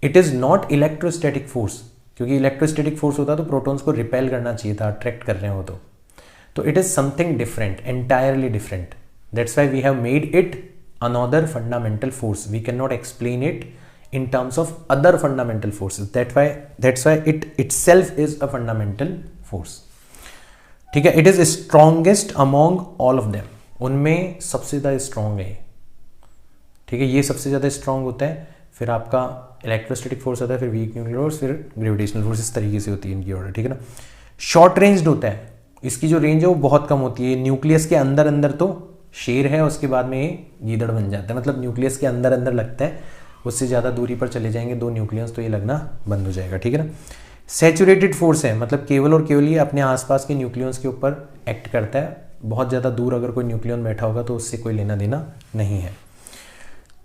It is not electrostatic force, क्योंकि इलेक्ट्रोस्टैटिक फोर्स होता तो प्रोटॉन्स को रिपेल करना चाहिए था, अट्रैक्ट कर रहे हो तो it is something different, entirely different That's why we have made it another fundamental force. We cannot explain it in terms of other fundamental forces. That's why it itself is a fundamental force. ठीक है, it is strongest among all of them. उनमें सबसे ज़्यादा स्ट्रॉन्ग है, ठीक है, ये सबसे ज़्यादा स्ट्रॉन्ग होता है. फिर आपका इलेक्ट्रोस्टैटिक फोर्स आता है, फिर वीक न्यूक्लियर फोर्स, फिर ग्रेविटेशनल फोर्स. इस तरीके से होती है इनकी ऑर्डर, ठीक है ना. शॉर्ट रेंज होता है, इसकी जो रेंज है वो बहुत कम होती है. न्यूक्लियस के अंदर अंदर तो शेर है, उसके बाद में ये गीदड़ बन जाता है. मतलब न्यूक्लियस के अंदर अंदर लगता है, उससे ज़्यादा दूरी पर चले जाएंगे दो न्यूक्लियस तो ये लगना बंद हो जाएगा, ठीक है ना. सैचुरेटेड फोर्स है, मतलब केवल और केवल ये अपने आसपास के न्यूक्लियस के ऊपर एक्ट करता है. बहुत ज़्यादा दूर अगर कोई न्यूक्लियन बैठा होगा तो उससे कोई लेना देना नहीं है.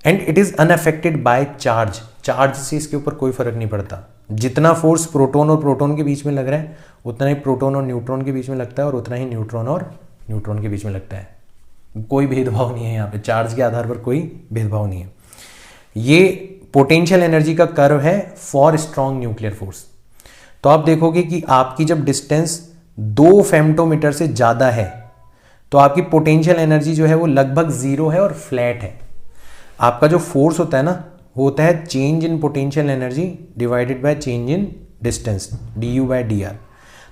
And it is unaffected by charge. Charge से इसके ऊपर कोई फर्क नहीं पड़ता. जितना फोर्स प्रोटॉन और प्रोटॉन के बीच में लग रहा है उतना ही प्रोटॉन और न्यूट्रॉन के बीच में लगता है, और उतना ही न्यूट्रॉन और न्यूट्रॉन के बीच में लगता है. कोई भेदभाव नहीं है यहाँ पे, चार्ज के आधार पर कोई भेदभाव नहीं है. ये पोटेंशियल एनर्जी का कर्व है फॉर स्ट्रॉन्ग न्यूक्लियर फोर्स. तो आप देखोगे कि आपकी जब डिस्टेंस 2 फेम्टोमीटर से ज़्यादा है तो आपकी पोटेंशियल एनर्जी जो है वो लगभग 0 है और फ्लैट है. आपका जो फोर्स होता है ना वो होता है change in potential energy divided by change in distance, du/dr.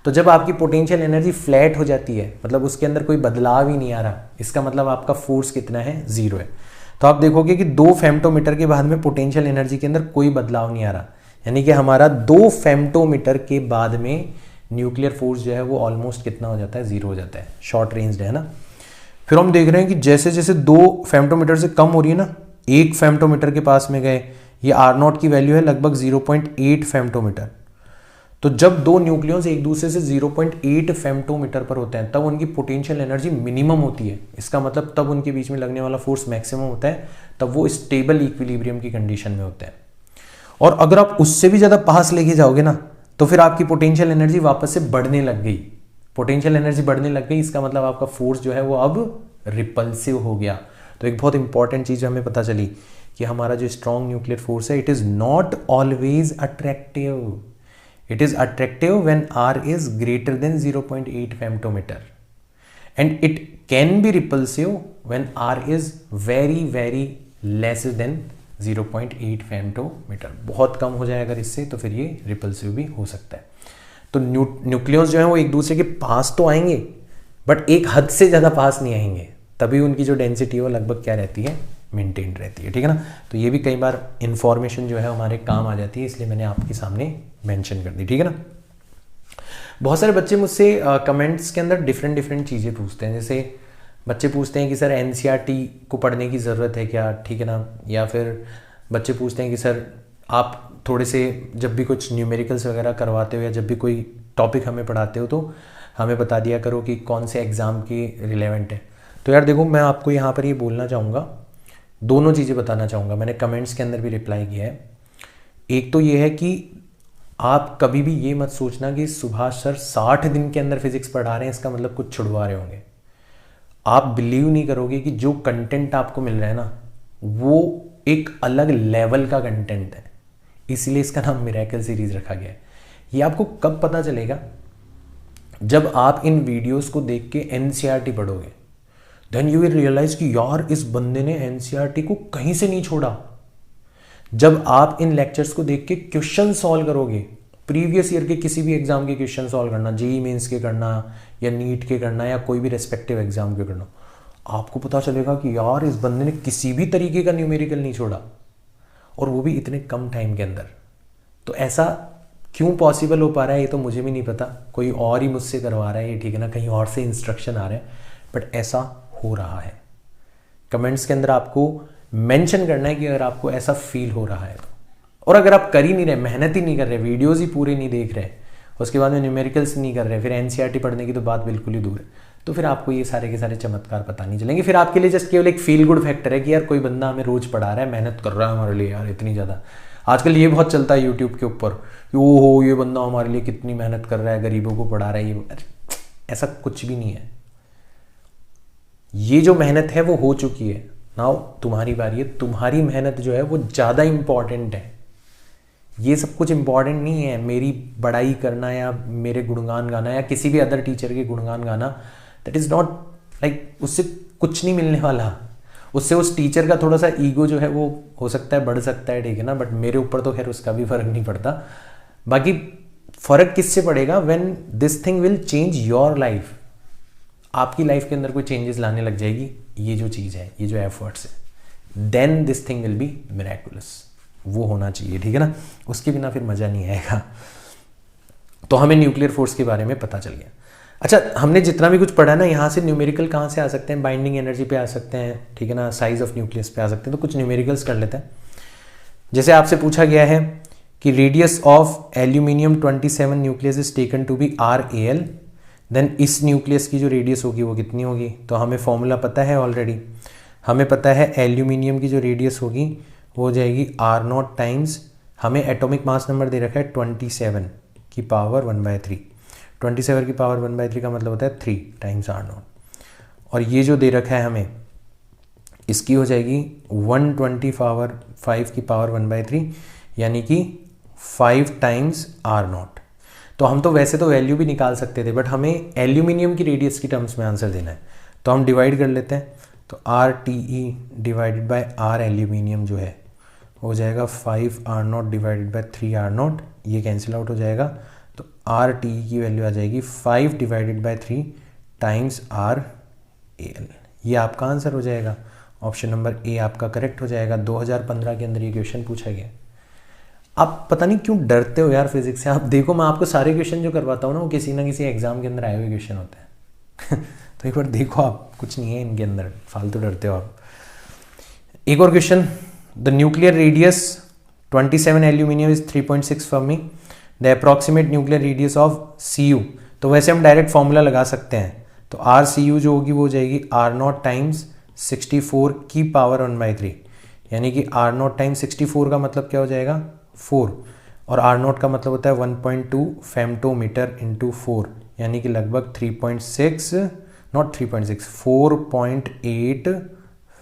तो जब आपकी पोटेंशियल एनर्जी फ्लैट हो जाती है, मतलब उसके अंदर कोई बदलाव ही नहीं आ रहा, इसका मतलब आपका फोर्स कितना है, 0 है. तो आप देखोगे कि 2 फेम्टोमीटर के बाद में पोटेंशियल एनर्जी के अंदर कोई बदलाव नहीं आ रहा, यानी कि हमारा 2 फेम्टोमीटर के बाद में न्यूक्लियर फोर्स जो है वो ऑलमोस्ट कितना हो जाता है, 0 हो जाता है. शॉर्ट रेंज है ना. फिर हम देख रहे हैं कि जैसे जैसे 2 फेम्टोमीटर से कम हो रही है ना, 1 फेम्टोमीटर के पास में गए, ये R0 की वैल्यू है लगभग 0.8 फेम्टोमीटर. तो जब दो न्यूक्लियस एक दूसरे से 0.8 फेम्टोमीटर पर होते हैं तब उनकी पोटेंशियल एनर्जी मिनिमम होती है. इसका मतलब तब उनके बीच में लगने वाला फोर्स मैक्सिमम होता है, तब वो स्टेबल इक्विलिब्रियम की कंडीशन में होते हैं. और अगर आप उससे भी ज़्यादा पास लेके जाओगे ना तो फिर आपकी पोटेंशियल एनर्जी वापस से बढ़ने लग गई. पोटेंशियल एनर्जी बढ़ने लग गई, इसका मतलब आपका फोर्स जो है वो अब रिपल्सिव हो गया. तो एक बहुत इंपॉर्टेंट चीज़ हमें पता चली कि हमारा जो स्ट्रॉन्ग न्यूक्लियर फोर्स है, it is not always attractive. It is attractive when R is greater than 0.8 femtometer, and it can be repulsive when R is very very less than 0.8 femtometer. बहुत कम हो जाए अगर इससे तो फिर ये रिपल्सिव भी हो सकता है. तो न्यूक्लियस जो है वो एक दूसरे के पास तो आएंगे बट एक हद से ज़्यादा पास नहीं आएंगे, तभी उनकी जो डेंसिटी है वो लगभग क्या रहती है, मेंटेन रहती है, ठीक है ना. तो ये भी कई बार इंफॉर्मेशन जो है हमारे काम आ जाती है, इसलिए मैंने आपके सामने मेंशन कर दी, ठीक है ना. बहुत सारे बच्चे मुझसे कमेंट्स के अंदर डिफरेंट चीज़ें पूछते हैं. जैसे बच्चे पूछते हैं कि सर एनसीईआरटी को पढ़ने की ज़रूरत है क्या, ठीक है ना. या फिर बच्चे पूछते हैं कि सर आप थोड़े से जब भी कुछ न्यूमेरिकल्स वगैरह करवाते हो या जब भी कोई टॉपिक हमें पढ़ाते हो तो हमें बता दिया करो कि कौन से एग्ज़ाम की रिलेवेंट है. तो यार देखो, मैं आपको यहाँ पर ये बोलना चाहूँगा, दोनों चीज़ें बताना चाहूँगा. मैंने कमेंट्स के अंदर भी रिप्लाई किया है. एक तो ये है कि आप कभी भी ये मत सोचना कि सुभाष सर 60 दिन के अंदर फिजिक्स पढ़ा रहे हैं, इसका मतलब कुछ छुड़वा रहे होंगे. आप बिलीव नहीं करोगे कि जो कंटेंट आपको मिल रहा है ना वो एक अलग लेवल का कंटेंट है, इसलिए इसका नाम मिरेकल सीरीज रखा गया है. ये आपको कब पता चलेगा, जब आप इन वीडियोस को देख के एनसीईआरटी पढ़ोगे. देन यू विल रियलाइज कि यार इस बंदे ने एनसीईआरटी को कहीं से नहीं छोड़ा. जब आप इन लेक्चर्स को देख के क्वेश्चन सॉल्व करोगे, प्रीवियस ईयर के किसी भी एग्जाम के क्वेश्चन सॉल्व करना, जेईई मेंस के करना या नीट के करना या कोई भी रेस्पेक्टिव एग्जाम के करना, आपको पता चलेगा कि यार इस बंदे ने किसी भी तरीके का न्यूमेरिकल नहीं छोड़ा, और वो भी इतने कम टाइम के अंदर. तो ऐसा क्यों पॉसिबल हो पा रहा है ये तो मुझे भी नहीं पता, कोई और ही मुझसे करवा रहा है ये, ठीक है ना, कहीं और से इंस्ट्रक्शन आ रहे हैं, बट ऐसा हो रहा है. कमेंट्स के अंदर आपको मेंशन करना है कि अगर आपको ऐसा फील हो रहा है तो. और अगर आप कर ही नहीं रहे, मेहनत ही नहीं कर रहे, वीडियोस ही पूरे नहीं देख रहे, उसके बाद में न्यूमेरिकल्स नहीं कर रहे, फिर एनसीईआरटी पढ़ने की तो बात बिल्कुल ही दूर है, तो फिर आपको ये सारे के सारे चमत्कार पता नहीं चलेंगे. फिर आपके लिए जस्ट केवल एक फील गुड फैक्टर है कि यार कोई बंदा हमें रोज पढ़ा रहा है, मेहनत कर रहा है हमारे लिए यार इतनी ज़्यादा. आजकल ये बहुत चलता है यूट्यूब के ऊपर कि ओहो ये बंदा हमारे लिए कितनी मेहनत कर रहा है, गरीबों को पढ़ा रहा है. ये ऐसा कुछ भी नहीं है. ये जो मेहनत है वो हो चुकी है. नाउ तुम्हारी बारी है. तुम्हारी मेहनत जो है वो ज़्यादा इंपॉर्टेंट है. ये सब कुछ इंपॉर्टेंट नहीं है. मेरी बड़ाई करना या मेरे गुणगान गाना या किसी भी अदर टीचर के गुणगान गाना, दैट इज़ नॉट लाइक, उससे कुछ नहीं मिलने वाला। उससे उस टीचर का थोड़ा सा ईगो जो है वो हो सकता है बढ़ सकता है, ठीक है ना, बट मेरे ऊपर तो खैर उसका भी फर्क नहीं पड़ता। बाकी फर्क किससे पड़ेगा, when this thing will change your life, आपकी लाइफ के अंदर कोई चेंजेस लाने लग जाएगी ये जो चीज़ है, ये जो एफर्ट्स है, then this thing will be miraculous. वो होना चाहिए, ठीक है ना, उसके बिना फिर मज़ा नहीं आएगा। तो हमें न्यूक्लियर फोर्स के बारे में पता चल गया। अच्छा, हमने जितना भी कुछ पढ़ा ना, यहाँ से न्यूमेरिकल कहाँ से आ सकते हैं, बाइंडिंग एनर्जी पे आ सकते हैं, ठीक है ना, साइज ऑफ न्यूक्लियस पे आ सकते हैं। तो कुछ न्यूमेरिकल्स कर लेते हैं। जैसे आपसे पूछा गया है कि radius of aluminium 27 nucleus is taken to be RAL, then इस न्यूक्लियस की जो रेडियस होगी वो कितनी होगी। तो हमें फॉर्मूला पता है ऑलरेडी, हमें पता है एल्यूमिनियम की जो रेडियस होगी वो हो जाएगी R0 टाइम्स, हमें एटॉमिक मास नंबर दे रखा है 27 की पावर 1/3। 27 की पावर 1/3 का मतलब होता है 3 टाइम्स R0। और ये जो दे रखा है हमें, इसकी हो जाएगी 125 की पावर 1/3, यानी कि 5 टाइम्स R0। तो हम तो वैसे तो वैल्यू भी निकाल सकते थे, बट हमें एल्यूमिनियम की रेडियस की टर्म्स में आंसर देना है, तो हम डिवाइड कर लेते हैं। तो RTE divided by R aluminium जो है हो जाएगा 5 R0 डिवाइडेड बाय 3 R0, ये कैंसिल आउट हो जाएगा। तो RTE की वैल्यू आ जाएगी 5 डिवाइडेड बाय 3 टाइम्स RAL। ये आपका आंसर हो जाएगा, ऑप्शन नंबर ए आपका करेक्ट हो जाएगा। 2015 के अंदर ये क्वेश्चन पूछा गया। आप पता नहीं क्यों डरते हो यार फिजिक्स से। आप देखो, मैं आपको सारे क्वेश्चन जो करवाता हूँ ना, वो किसी ना किसी एग्जाम के अंदर आए हुए क्वेश्चन होते हैं तो एक बार देखो, आप कुछ नहीं है इनके अंदर, फालतू डरते हो आप। एक और question, the nuclear radius 27 aluminium is 3.6 Fermi, the approximate nuclear radius of CU। तो वैसे हम डायरेक्ट फॉर्मूला लगा सकते हैं। तो RCU जो होगी वो हो जाएगी R0 टाइम्स 64 की पावर 1/3, यानी कि R0 टाइम्स 64 का मतलब क्या हो जाएगा 4, और R0 का मतलब होता है 1.2 फेम्टोमीटर इंटू 4, यानी कि लगभग 3.6 not 3.6 4.8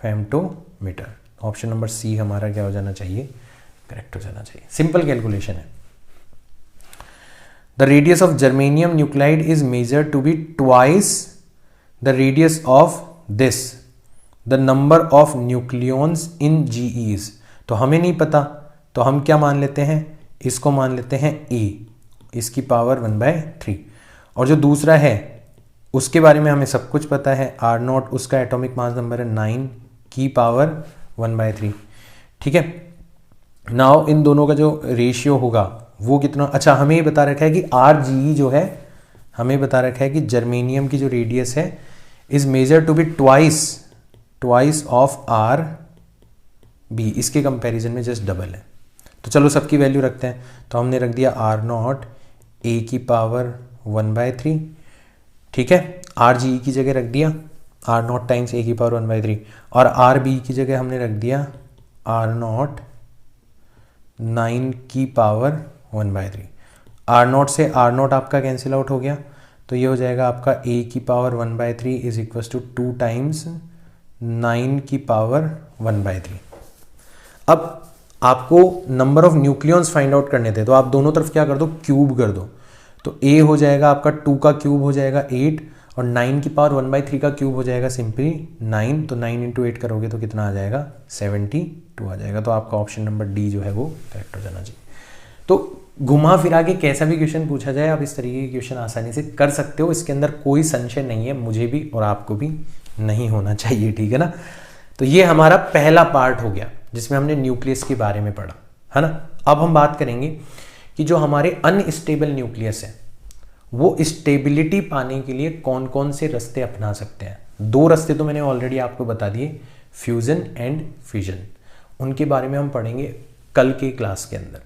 femtometre. Option number C हमारा क्या हो जाना चाहिए, करेक्ट हो जाना चाहिए। सिंपल कैलकुलेशन है। The radius of germanium nuclide is measured to be twice the radius of this, the number of nucleons in GEs। तो हमें नहीं पता, तो हम क्या मान लेते हैं, इसको मान लेते हैं A, इसकी पावर 1/3। और जो दूसरा है उसके बारे में हमें सब कुछ पता है, R0 उसका एटॉमिक मास नंबर है 9 की पावर 1/3, ठीक है। नाउ इन दोनों का जो रेशियो होगा वो कितना, अच्छा हमें ये बता रखा है कि RGE जो है, हमें बता रखा है कि जर्मेनियम की जो रेडियस है is measure to be twice of RB, इसके कंपैरिजन में जस्ट डबल है। तो चलो सबकी वैल्यू रखते हैं। तो हमने रख दिया R0 A की पावर 1/3, ठीक है। RGE की जगह रख दिया R0 टाइम्स A की पावर 1/3, और RB की जगह हमने रख दिया R0 9 की पावर 1/3। R0 से R0 आपका कैंसिल आउट हो गया, तो ये हो जाएगा आपका A की power 1/3 is equal to 2 times 9 की पावर 1/3। अब आपको number of nucleons find out करने थे, तो आप दोनों तरफ क्या कर दो, क्यूब कर दो। तो A हो जाएगा आपका 2 का क्यूब हो जाएगा 8, और 9 की पावर 1/3 का क्यूब हो जाएगा सिंपली 9। तो 9 इंटू 8 करोगे तो कितना आ जाएगा, 72 आ जाएगा। तो आपका ऑप्शन नंबर डी जो है वो करेक्ट हो जाना चाहिए। तो घुमा फिरा के कैसा भी क्वेश्चन पूछा जाए, आप इस तरीके के क्वेश्चन आसानी से कर सकते हो, इसके अंदर कोई संशय नहीं है, मुझे भी और आपको भी नहीं होना चाहिए, ठीक है ना। तो ये हमारा पहला पार्ट हो गया जिसमें हमने न्यूक्लियस के बारे में पढ़ा, है ना। अब हम बात करेंगे कि जो हमारे अनस्टेबल न्यूक्लियस है वो स्टेबिलिटी पाने के लिए कौन कौन से रास्ते अपना सकते हैं। 2 रास्ते तो मैंने ऑलरेडी आपको बता दिए, फ्यूजन एंड फिजन, उनके बारे में हम पढ़ेंगे कल के क्लास के अंदर।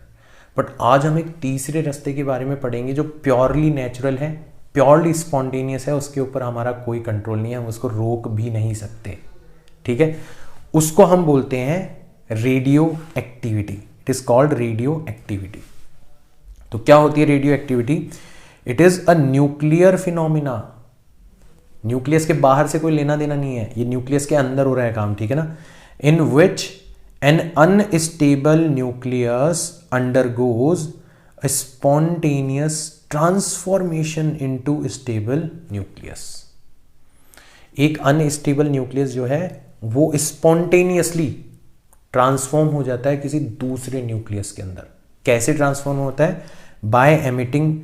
बट आज हम एक तीसरे रास्ते के बारे में पढ़ेंगे जो प्योरली नेचुरल है, प्योरली स्पॉन्टेनियस है, उसके ऊपर हमारा कोई कंट्रोल नहीं है, हम उसको रोक भी नहीं सकते, ठीक है। उसको हम बोलते हैं radio activity. It is called radio activity. तो क्या होती है radio activity? It is a nuclear phenomena. Nucleus के बाहर से कोई लेना देना नहीं है, ये न्यूक्लियस के अंदर हो रहा है काम, ठीक है ना। In which an unstable nucleus undergoes a spontaneous transformation into stable nucleus। एक अनस्टेबल न्यूक्लियस जो है वो स्पॉन्टेनियसली ट्रांसफॉर्म हो जाता है किसी दूसरे न्यूक्लियस के अंदर। कैसे ट्रांसफॉर्म होता है? By emitting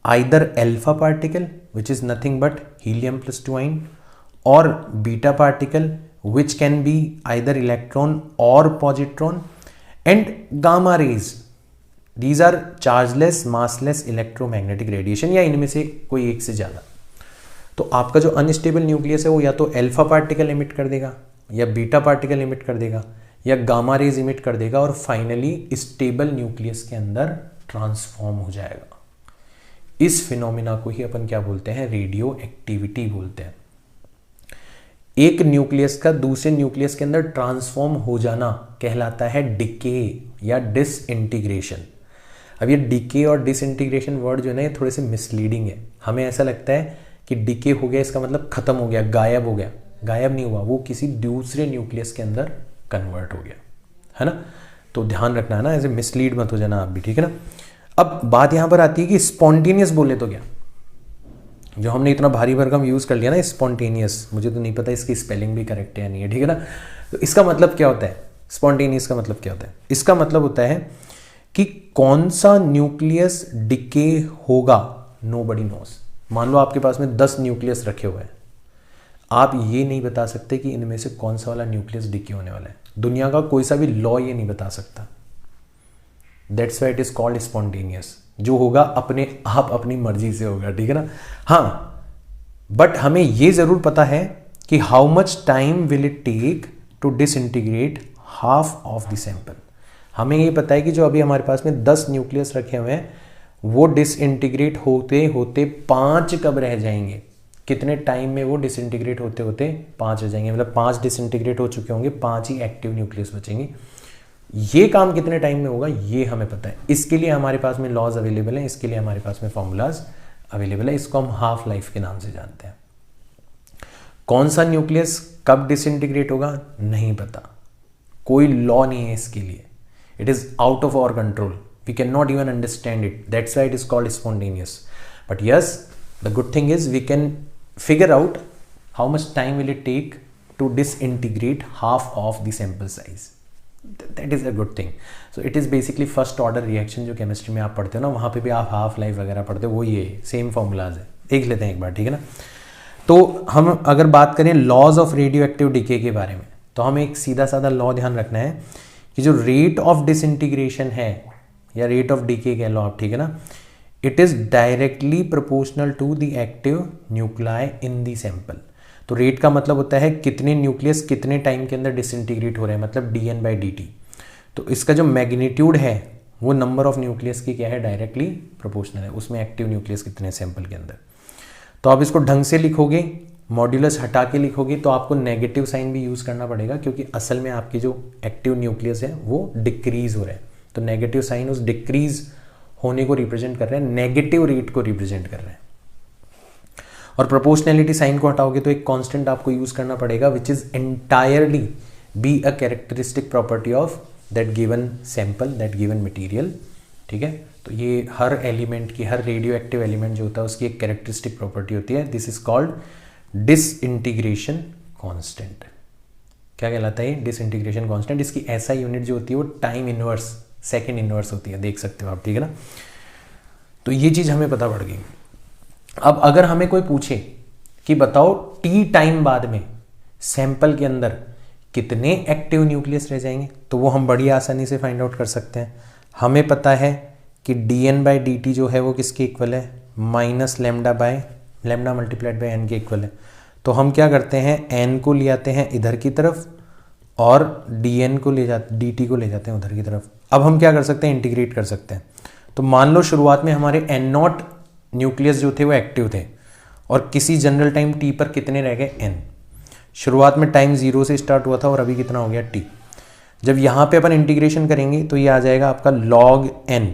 either alpha particle which is nothing but helium plus 2 ion, और beta particle which can be either electron or positron, and gamma rays, these are chargeless massless electromagnetic radiation, या इनमें से कोई एक से ज़्यादा। तो आपका जो अनस्टेबल न्यूक्लियस है वो या तो अल्फा पार्टिकल इमिट कर देगा, या बीटा पार्टिकल इमिट कर देगा, या गामा रेज इमिट कर देगा, और फाइनली स्टेबल न्यूक्लियस के अंदर ट्रांसफॉर्म हो जाएगा। इस फिनोमिना को ही अपन क्या बोलते हैं? रेडियो एक्टिविटी बोलते हैं। एक न्यूक्लियस का दूसरे न्यूक्लियस के अंदर ट्रांसफॉर्म हो जाना कहलाता है डिके या डिसइंटीग्रेशन। अब ये डिके और डिसइंटीग्रेशन वर्ड जो है ना ये थोड़े से मिसलीडिंग है। हमें ऐसा लगता है कि डिके हो गया इसका मतलब खत्म हो गया, गायब हो गया। गायब नहीं हुआ, वो किसी दूसरे न्यूक्लियस के अंदर कन्वर्ट हो गया, है ना। तो ध्यान रखना है ना, ऐसे मिसलीड मत हो जाना आप भी, ठीक है ना। अब बात यहां पर आती है कि स्पॉन्टेनियस बोले तो क्या, जो हमने इतना भारी भरकम यूज़ कर लिया ना स्पॉन्टेनियस, मुझे तो नहीं पता इसकी स्पेलिंग भी करेक्ट है या नहीं है, ठीक है ना। तो इसका मतलब क्या होता है? स्पॉन्टेनियस का मतलब क्या होता है? इसका मतलब होता है कि कौन सा न्यूक्लियस डिके होगा, नोबडी नोस। मान लो आपके पास में 10 न्यूक्लियस रखे हुए हैं, आप ये नहीं बता सकते कि इनमें से कौन सा वाला न्यूक्लियस डिके होने वाला है। दुनिया का कोई सा भी लॉ ये नहीं बता सकता। That's why it is called spontaneous. जो होगा अपने आप अपनी मर्जी से होगा, ठीक है ना। हाँ, बट हमें ये जरूर पता है कि how much time will it take to disintegrate half of the sample. हमें ये पता है कि जो अभी हमारे पास में 10 न्यूक्लियस रखे हुए हैं वो डिसइंटीग्रेट होते होते 5 कब रह जाएंगे, कितने टाइम में वो डिसइंटीग्रेट होते होते 5 रह जाएंगे। मतलब 5 डिसइंटीग्रेट हो चुके होंगे, 5 ही एक्टिव न्यूक्लियस बचेंगे। ये काम कितने टाइम में होगा ये हमें पता है। इसके लिए हमारे पास में लॉज अवेलेबल हैं, इसके लिए हमारे पास में फॉर्मूलाज अवेलेबल है। इसको हम हाफ लाइफ के नाम से जानते हैं। कौन सा न्यूक्लियस कब डिसइंटीग्रेट होगा नहीं पता, कोई लॉ नहीं है इसके लिए। It is out of our control, we can not even understand it, that's why it is called spontaneous. But yes, the good thing is we can figure out how much time will it take to disintegrate half of the sample size. That is a good thing. So it is basically first order reaction जो केमिस्ट्री में आप पढ़ते हो ना, वहाँ पे भी आप हाफ लाइफ वगैरह पढ़ते हो, वो ये सेम फॉर्मूलाज है। देख लेते हैं एक बार, ठीक है ना। तो हम अगर बात करें laws of radioactive decay के बारे में, तो हमें एक सीधा साधा लॉ ध्यान रखना है कि जो रेट ऑफ डिसइंटीग्रेशन है या रेट ऑफ डिके कह लो आप, ठीक है ना, it is directly proportional to the active nuclei in the sample. तो रेट का मतलब होता है कितने न्यूक्लियस कितने टाइम के अंदर डिसइंटीग्रेट हो रहे हैं, मतलब dN/dt। तो इसका जो मैग्नीट्यूड है वो नंबर ऑफ न्यूक्लियस की क्या है, डायरेक्टली प्रोपोर्शनल है, उसमें एक्टिव न्यूक्लियस कितने सैंपल के अंदर। तो आप इसको ढंग से लिखोगे, मॉड्यूलस हटा के लिखोगे तो आपको नेगेटिव साइन भी यूज़ करना पड़ेगा, क्योंकि असल में आपकी जो एक्टिव न्यूक्लियस है वो डिक्रीज हो रहा है। तो नेगेटिव साइन उस डिक्रीज होने को रिप्रेजेंट कर रहे हैं, नेगेटिव रेट को रिप्रेजेंट कर रहे हैं। और प्रोपोर्शनैलिटी साइन को हटाओगे तो एक कांस्टेंट आपको यूज करना पड़ेगा which is entirely be a characteristic property of that given sample, that given material, ठीक है। तो ये हर एलिमेंट की, हर रेडियो एक्टिव एलिमेंट जो होता है उसकी एक कैरेक्टरिस्टिक प्रॉपर्टी होती है। This is called disintegration constant. क्या कहलाता है ये? Disintegration constant. इसकी ऐसा यूनिट जो होती है वो टाइम इनवर्स, सेकेंड इनवर्स होती है, देख सकते हो आप, ठीक है ना। तो ये चीज हमें पता पड़ गई। अब अगर हमें कोई पूछे कि बताओ टी टाइम बाद में सैंपल के अंदर कितने एक्टिव न्यूक्लियस रह जाएंगे, तो वो हम बड़ी आसानी से फाइंड आउट कर सकते हैं। हमें पता है कि dN/dt जो है वो किसके इक्वल है, minus lambda multiplied by n के इक्वल है। तो हम क्या करते हैं, n को ले आते हैं इधर की तरफ और dt को ले जाते हैं उधर की तरफ। अब हम क्या कर सकते हैं, इंटीग्रेट कर सकते हैं। तो मान लो शुरुआत में हमारे N0 न्यूक्लियस जो थे वो एक्टिव थे और किसी जनरल टाइम t पर कितने रह गए, n। शुरुआत में टाइम 0 से स्टार्ट हुआ था और अभी कितना हो गया, t। जब यहाँ पे अपन इंटीग्रेशन करेंगे तो ये आ जाएगा आपका log n।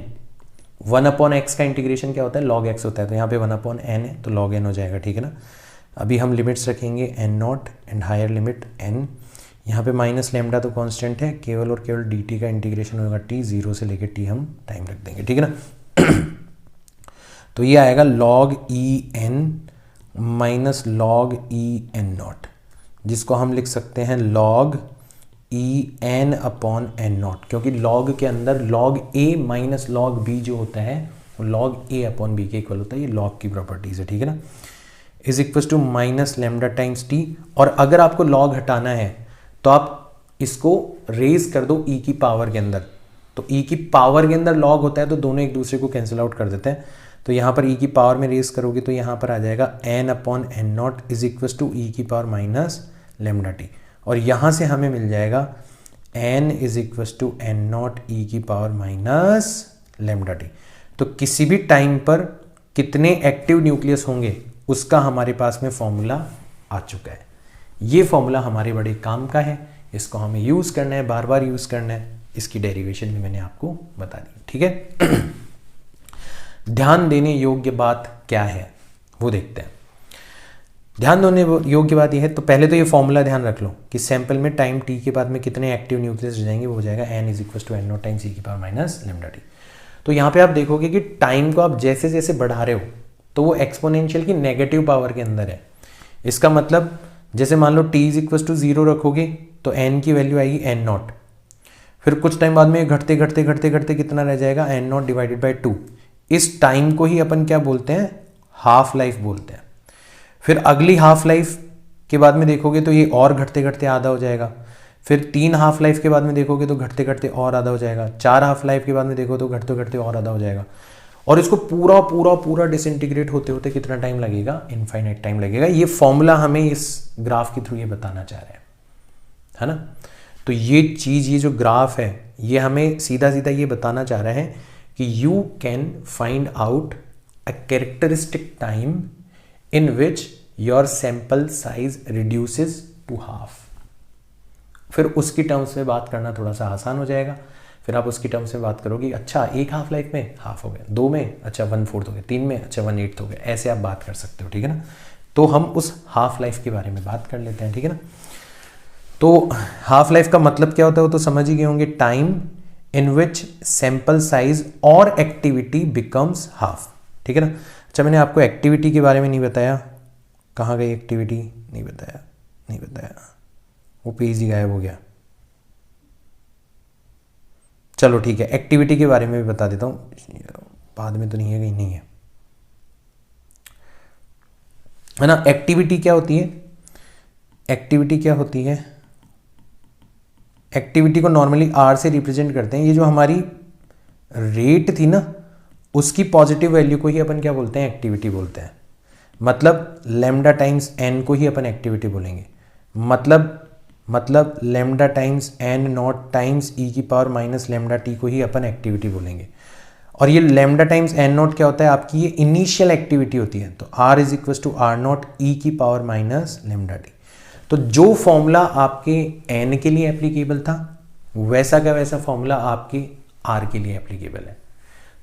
1/x का इंटीग्रेशन क्या होता है, log x होता है, तो यहाँ पे 1/n है तो log n हो जाएगा, ठीक है ना। अभी हम लिमिट्स रखेंगे n0 and higher limit n। यहाँ पे माइनस लैम्डा तो कांस्टेंट है, केवल और केवल dt का इंटीग्रेशन होगा t, 0 से लेकर t हम टाइम रख देंगे, ठीक है ना। तो ये आएगा log en minus log E N naught, जिसको हम लिख सकते हैं log E N upon N naught, क्योंकि लॉग के अंदर log A minus log B जो होता है वो लॉग ए अपॉन बी के इक्वल होता है। ये लॉग की प्रॉपर्टीज है, ठीक है ना। Is equal to minus lambda times T, और अगर आपको लॉग हटाना है तो आप इसको रेज कर दो ई की पावर के अंदर, तो ई की पावर के अंदर लॉग होता है तो दोनों एक दूसरे को कैंसिल आउट कर देते हैं। तो यहाँ पर ई की पावर में रेज करोगे तो यहाँ पर आ जाएगा N upon N naught is equal to e की पावर माइनस लेमडा टी, और यहाँ से हमें मिल जाएगा N is equal to N naught e की पावर माइनस लेमडा टी। तो किसी भी टाइम पर कितने एक्टिव न्यूक्लियस होंगे उसका हमारे पास में फॉर्मूला आ चुका है। ये फॉर्मूला हमारे बड़े काम का है, इसको हमें यूज़ करना है, बार बार यूज़ करना है। इसकी डेरिवेशन भी मैंने आपको बता दी, ठीक है। ध्यान देने योग्य बात क्या है वो देखते हैं। ध्यान देने योग्य बात यह है, तो पहले तो ये फॉर्मूला ध्यान रख लो कि सैंपल में टाइम टी के बाद में कितने एक्टिव न्यूक्लियस हो जाएंगे, वो हो जाएगा N is equal to N naught times e की पावर माइनस लेमडा टी। तो यहाँ पे आप देखोगे कि टाइम को आप जैसे जैसे बढ़ा रहे हो तो वो एक्सपोनेंशियल की नेगेटिव पावर के अंदर है। इसका मतलब जैसे मान लो टी इज इक्वल टू 0 रखोगे तो एन की वैल्यू आएगी एन नॉट, फिर कुछ टाइम बाद में घटते घटते घटते घटते कितना रह जाएगा, एन नॉट डिवाइडेड बाई 2। इस टाइम को ही अपन क्या बोलते हैं, हाफ लाइफ बोलते हैं। फिर अगली हाफ लाइफ के बाद में देखोगे तो ये और घटते घटते आधा हो जाएगा, फिर 3 हाफ लाइफ के बाद में देखोगे तो घटते घटते और आधा हो जाएगा, 4 हाफ लाइफ के बाद में देखो तो घटते घटते और आधा हो जाएगा, और इसको पूरा पूरा पूरा डिसइंटीग्रेट होते होते कितना टाइम लगेगा, इनफाइनाइट टाइम लगेगा। ये फॉर्मूला हमें इस ग्राफ के थ्रू ये बताना चाह रहे हैं, है ना। तो ये चीज़, ये जो ग्राफ है ये हमें सीधा सीधा ये बताना चाह रहा है कि you can find out a characteristic time in which your sample size reduces to half. फिर उसकी टर्म्स में बात करना थोड़ा सा आसान हो जाएगा। फिर आप उसकी टर्म्स में बात करोगे, अच्छा एक हाफ लाइफ में हाफ हो गया, 2 में अच्छा 1/4 हो गया, 3 में अच्छा 1/8 हो गया, ऐसे आप बात कर सकते हो, ठीक है ना। तो हम उस हाफ लाइफ के बारे में बात कर लेते हैं, ठीक है ना। तो हाफ लाइफ का मतलब क्या होता है वो तो समझ ही गए होंगे, time in which sample size और एक्टिविटी बिकम्स हाफ, ठीक है ना। अच्छा मैंने आपको एक्टिविटी के बारे में नहीं बताया, कहाँ गई एक्टिविटी, नहीं बताया, वो पेज ही गायब हो गया। चलो ठीक है, एक्टिविटी के बारे में भी बता देता हूँ, बाद में तो नहीं है, कहीं नहीं है ना। एक्टिविटी क्या होती है, एक्टिविटी क्या होती है, एक्टिविटी को नॉर्मली आर से रिप्रेजेंट करते हैं। ये जो हमारी रेट थी ना उसकी पॉजिटिव वैल्यू को ही अपन क्या बोलते हैं, एक्टिविटी बोलते हैं। मतलब लेमडा टाइम्स एन को ही अपन एक्टिविटी बोलेंगे। मतलब lambda times N naught times e की पावर माइनस लेमडा टी को ही अपन एक्टिविटी बोलेंगे। और ये लेमडा टाइम्स एन नॉट क्या होता है, आपकी ये इनिशियल एक्टिविटी होती है। तो R is equal to R naught e की पावर माइनस लेमडा टी। तो जो फॉर्मूला आपके एन के लिए एप्लीकेबल था वैसा का वैसा फॉर्मूला आपके आर के लिए एप्लीकेबल है।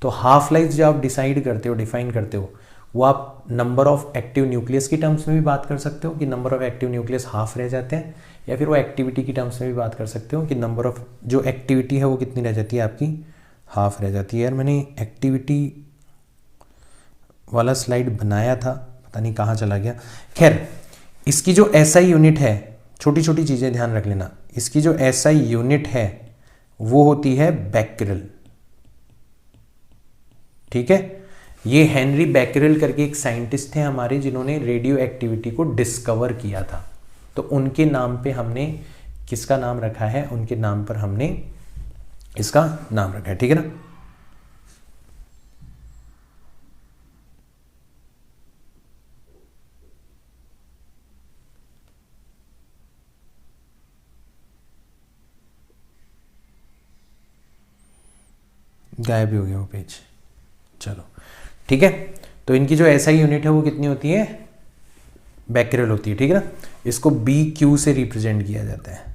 तो हाफ लाइफ जो आप डिसाइड करते हो, डिफाइन करते हो, वो आप नंबर ऑफ एक्टिव न्यूक्लियस की टर्म्स में भी बात कर सकते हो कि number of active nucleus half रह जाते हैं, या फिर वो एक्टिविटी की टर्म्स में भी बात कर सकते हो कि नंबर ऑफ जो एक्टिविटी है वो कितनी रह जाती है, आपकी हाफ रह जाती है। यार मैंने एक्टिविटी वाला स्लाइड बनाया था, पता नहीं कहाँ चला गया। खैर इसकी जो एसआई यूनिट है, छोटी छोटी चीज़ें ध्यान रख लेना, इसकी जो एसआई यूनिट है वो होती है बैक्यूरेल, ठीक है। ये हेनरी बैक्यूरेल करके एक साइंटिस्ट थे हमारे जिन्होंने रेडियो एक्टिविटी को डिस्कवर किया था। तो उनके नाम पे हमने किसका नाम रखा है, उनके नाम पर हमने इसका नाम रखा है, ठीक है ना। गायब भी हो गया वो पेज, चलो ठीक है। तो इनकी जो एसआई यूनिट है वो कितनी होती है, बैक्यूरेल होती है, ठीक है ना। इसको बी क्यू से रिप्रेजेंट किया जाता है,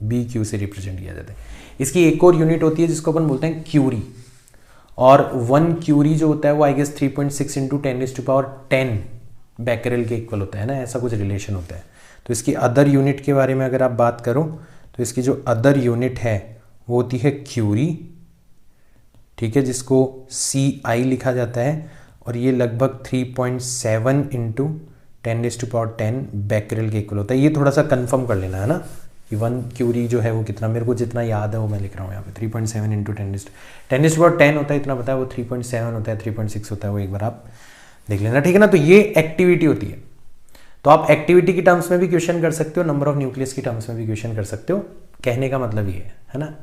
बी क्यू से रिप्रेजेंट किया जाता है। इसकी एक और यूनिट होती है जिसको अपन बोलते हैं क्यूरी, और 1 क्यूरी जो होता है वो आई गेस 3.6 इंटू 10⁻10 बैक्यूरेल के इक्वल होता है ना, ऐसा कुछ रिलेशन होता है। तो इसकी अदर यूनिट के बारे में अगर आप बात करो तो इसकी जो अदर यूनिट है वो होती है क्यूरी, ठीक है, जिसको CI लिखा जाता है, और ये लगभग 3.7 इंटू 10⁻10 बैकरेल के इक्वल होता है। ये थोड़ा सा कंफर्म कर लेना है ना कि 1 क्यूरी जो है वो कितना, मेरे को जितना याद है वो मैं लिख रहा हूँ यहाँ पे 3.7 इंटू 10⁻10 होता है, इतना पता है, वो 3.7 होता है, 3.6 होता है, वो एक बार आप देख लेना, ठीक है ना। तो ये एक्टिविटी होती है। तो आप एक्टिविटी की टर्म्स में भी क्वेश्चन कर सकते हो, नंबर ऑफ न्यूक्लियस की टर्म्स में भी क्वेश्चन कर सकते हो। कहने का मतलब ये है ना।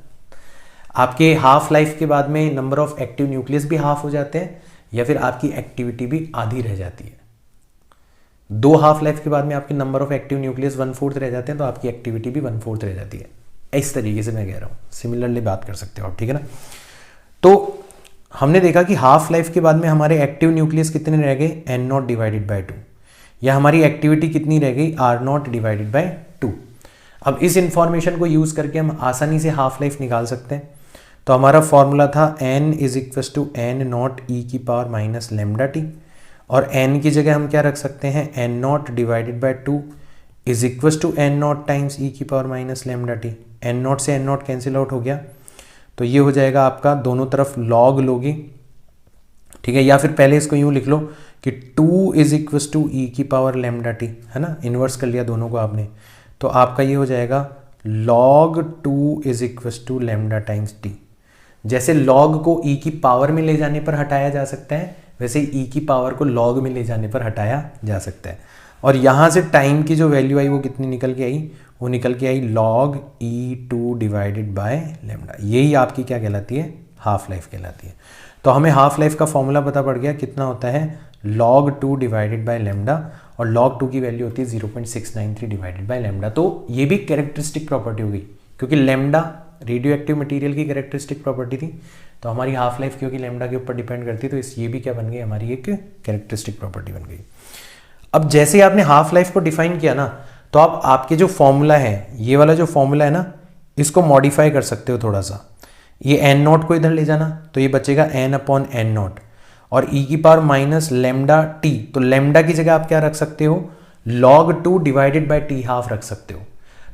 आपके हाफ लाइफ के बाद में नंबर ऑफ एक्टिव न्यूक्लियस भी हाफ हो जाते हैं, या फिर आपकी एक्टिविटी भी आधी रह जाती है। 2 हाफ लाइफ के बाद में आपके नंबर ऑफ एक्टिव न्यूक्लियस 1/4 रह जाते हैं, तो आपकी एक्टिविटी भी 1/4 रह जाती है। इस तरीके से मैं कह रहा हूँ, सिमिलरली बात कर सकते हो आप, ठीक है ना। तो हमने देखा कि हाफ लाइफ के बाद में हमारे एक्टिव न्यूक्लियस कितने रह गए, N0 डिवाइडेड बाई 2, या हमारी एक्टिविटी कितनी रह गई, R0 डिवाइडेड बाई 2। अब इस इंफॉर्मेशन को यूज करके हम आसानी से हाफ लाइफ निकाल सकते हैं। तो हमारा फॉर्मूला था n = N0 e⁻ λt, और n की जगह हम क्या रख सकते हैं, N0 divided by 2 = N0 times e⁻ λt। N0 से N0 कैंसिल आउट हो गया, तो ये हो जाएगा आपका दोनों तरफ लॉग लोगे, ठीक है। या फिर पहले इसको यूं लिख लो कि 2 = e⁻λt, है ना, इन्वर्स कर लिया दोनों को आपने, तो आपका ये हो जाएगा log 2 = लैम्डा टाइम्स t। जैसे log को e की पावर में ले जाने पर हटाया जा सकता है, वैसे ही e की पावर को log में ले जाने पर हटाया जा सकता है। और यहाँ से टाइम की जो वैल्यू आई वो कितनी निकल के आई, वो निकल के आई log e2 divided by lambda. यही आपकी क्या कहलाती है, हाफ लाइफ कहलाती है। तो हमें हाफ लाइफ का फॉर्मूला पता पड़ गया, कितना होता है log 2 डिवाइडेड बाय लैम्डा, और log 2 की वैल्यू होती है 0.693 डिवाइडेड बाय लैम्डा। तो ये भी कैरेक्टरिस्टिक प्रॉपर्टी हो गई, क्योंकि लैम्डा रेडियो एक्टिव मटीरियल की कैरेक्टरिस्टिक प्रॉपर्टी थी, तो हमारी हाफ लाइफ क्योंकि लैम्डा के ऊपर डिपेंड करती है, तो इस ये भी क्या बन गई, हमारी एक कैरेक्टरिस्टिक प्रॉपर्टी बन गई। अब जैसे ही आपने हाफ लाइफ को डिफाइन किया ना, तो आप आपके जो फॉर्मूला है, ये वाला जो फॉर्मूला है ना, इसको मॉडिफाई कर सकते हो थोड़ा सा। ये N0 को इधर ले जाना, तो ये बचेगा N/N0, और e⁻ λt, तो लैम्डा की जगह आप क्या रख सकते हो, log 2 divided by t half रख सकते हो।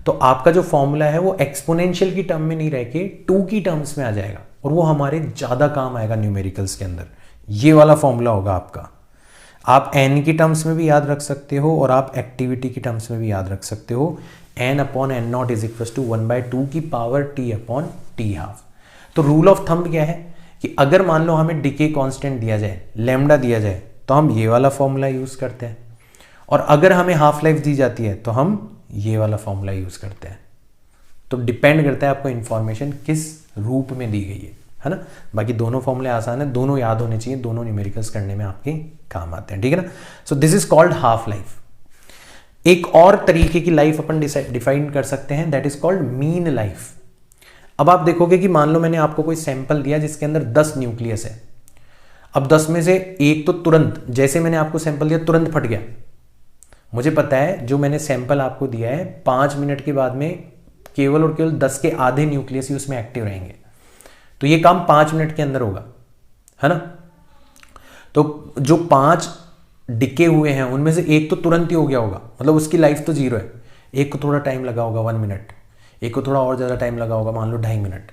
तो आपका जो फॉर्मूला है वो एक्सपोनेंशियल की टर्म में नहीं रह के 2 की टर्म्स में आ जाएगा, और वो हमारे ज़्यादा काम आएगा न्यूमेरिकल्स के अंदर। ये वाला फॉर्मूला होगा आपका। आप n की टर्म्स में भी याद रख सकते हो, और आप एक्टिविटी की टर्म्स में भी याद रख सकते हो। N/N0 = 1/2 की पावर t/t हाफ। तो रूल ऑफ थंब क्या है कि अगर मान लो हमें डिके कांस्टेंट दिया जाए, लैम्डा दिया जाए, तो हम ये वाला फॉर्मूला यूज करते हैं, और अगर हमें हाफ लाइफ दी जाती है तो हम ये वाला फॉर्मूला यूज करते हैं। तो डिपेंड करता है आपको इंफॉर्मेशन किस रूप में दी गई है ना। बाकी दोनों फॉर्मूले आसान है, दोनों याद होने चाहिए, दोनों न्यूमेरिकल्स करने में आपके काम आते हैं, ठीक है ना। सो this is called half life. एक और तरीके की लाइफ अपन डिफाइन कर सकते हैं, that is called mean life. अब आप देखोगे कि मान लो मैंने आपको कोई सैंपल दिया जिसके अंदर 10 न्यूक्लियस है। अब 10 में से एक तो तुरंत, जैसे मैंने आपको सैंपल दिया, तुरंत फट गया। मुझे पता है जो मैंने सैंपल आपको दिया है 5 मिनट के बाद में केवल और केवल 10 के आधे न्यूक्लियस ही उसमें एक्टिव रहेंगे, तो ये काम 5 मिनट के अंदर होगा, है ना। तो जो 5 डिके हुए हैं उनमें से एक तो तुरंत ही हो गया होगा, मतलब उसकी लाइफ तो 0 है। एक को थोड़ा टाइम लगा होगा 1 मिनट, एक को थोड़ा और ज़्यादा टाइम लगा होगा, मान लो 2.5 मिनट।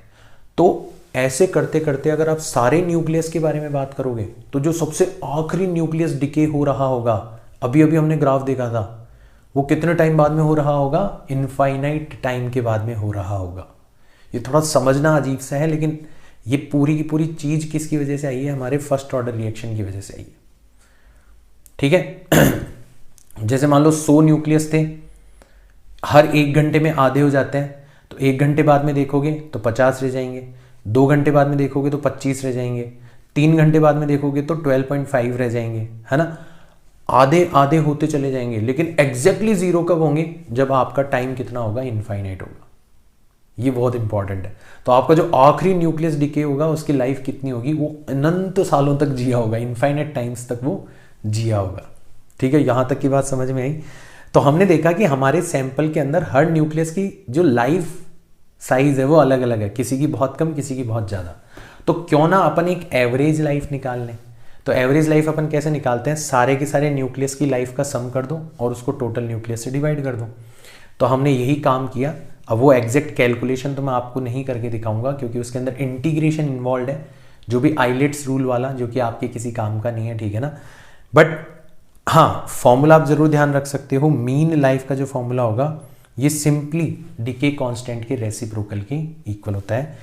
तो ऐसे करते करते अगर आप सारे न्यूक्लियस के बारे में बात करोगे, तो जो सबसे आखिरी न्यूक्लियस डिके हो रहा होगा, अभी अभी हमने ग्राफ देखा था, वो कितने टाइम बाद में हो रहा होगा, इनफाइनाइट टाइम के बाद में हो रहा होगा। ये थोड़ा समझना अजीब सा है, लेकिन ये पूरी की पूरी चीज़ किसकी वजह से आई है, हमारे फर्स्ट ऑर्डर रिएक्शन की वजह से आई है, ठीक है। जैसे मान लो 100 न्यूक्लियस थे, हर 1 घंटे में आधे हो जाते हैं, तो 1 घंटे बाद में देखोगे तो 50 रह जाएंगे, 2 घंटे बाद में देखोगे तो 25 रह जाएंगे, 3 घंटे बाद में देखोगे तो 12.5 रह जाएंगे, है ना। आधे आधे होते चले जाएंगे, लेकिन एग्जैक्टली 0 कब होंगे, जब आपका टाइम कितना होगा, इनफाइनाइट होगा। ये बहुत इंपॉर्टेंट है। तो आपका जो आखिरी न्यूक्लियस डिके होगा उसकी लाइफ कितनी होगी, वो अनंत सालों तक जिया होगा, इनफाइनाइट टाइम्स तक वो जिया होगा, ठीक है। यहां तक की बात समझ में आई। तो हमने देखा कि हमारे सैंपल के अंदर हर न्यूक्लियस की जो लाइफ साइज है वो अलग अलग है, किसी की बहुत कम, किसी की बहुत ज़्यादा। तो क्यों ना अपन एक एवरेज लाइफ निकाल लें। तो एवरेज लाइफ अपन कैसे निकालते हैं, सारे के सारे न्यूक्लियस की लाइफ का सम कर दो और उसको टोटल न्यूक्लियस से डिवाइड कर दो। तो हमने यही काम किया। अब वो एग्जैक्ट कैलकुलेशन तो मैं आपको नहीं करके दिखाऊंगा, क्योंकि उसके अंदर इंटीग्रेशन इन्वॉल्व है, जो भी आइलेट्स रूल वाला, जो कि आपके किसी काम का नहीं है, ठीक है ना। बट हाँ, फॉर्मूला आप जरूर ध्यान रख सकते हो। मीन लाइफ का जो फॉर्मूला होगा ये सिंपली डिके कांस्टेंट के रेसिप्रोकल के इक्वल होता है,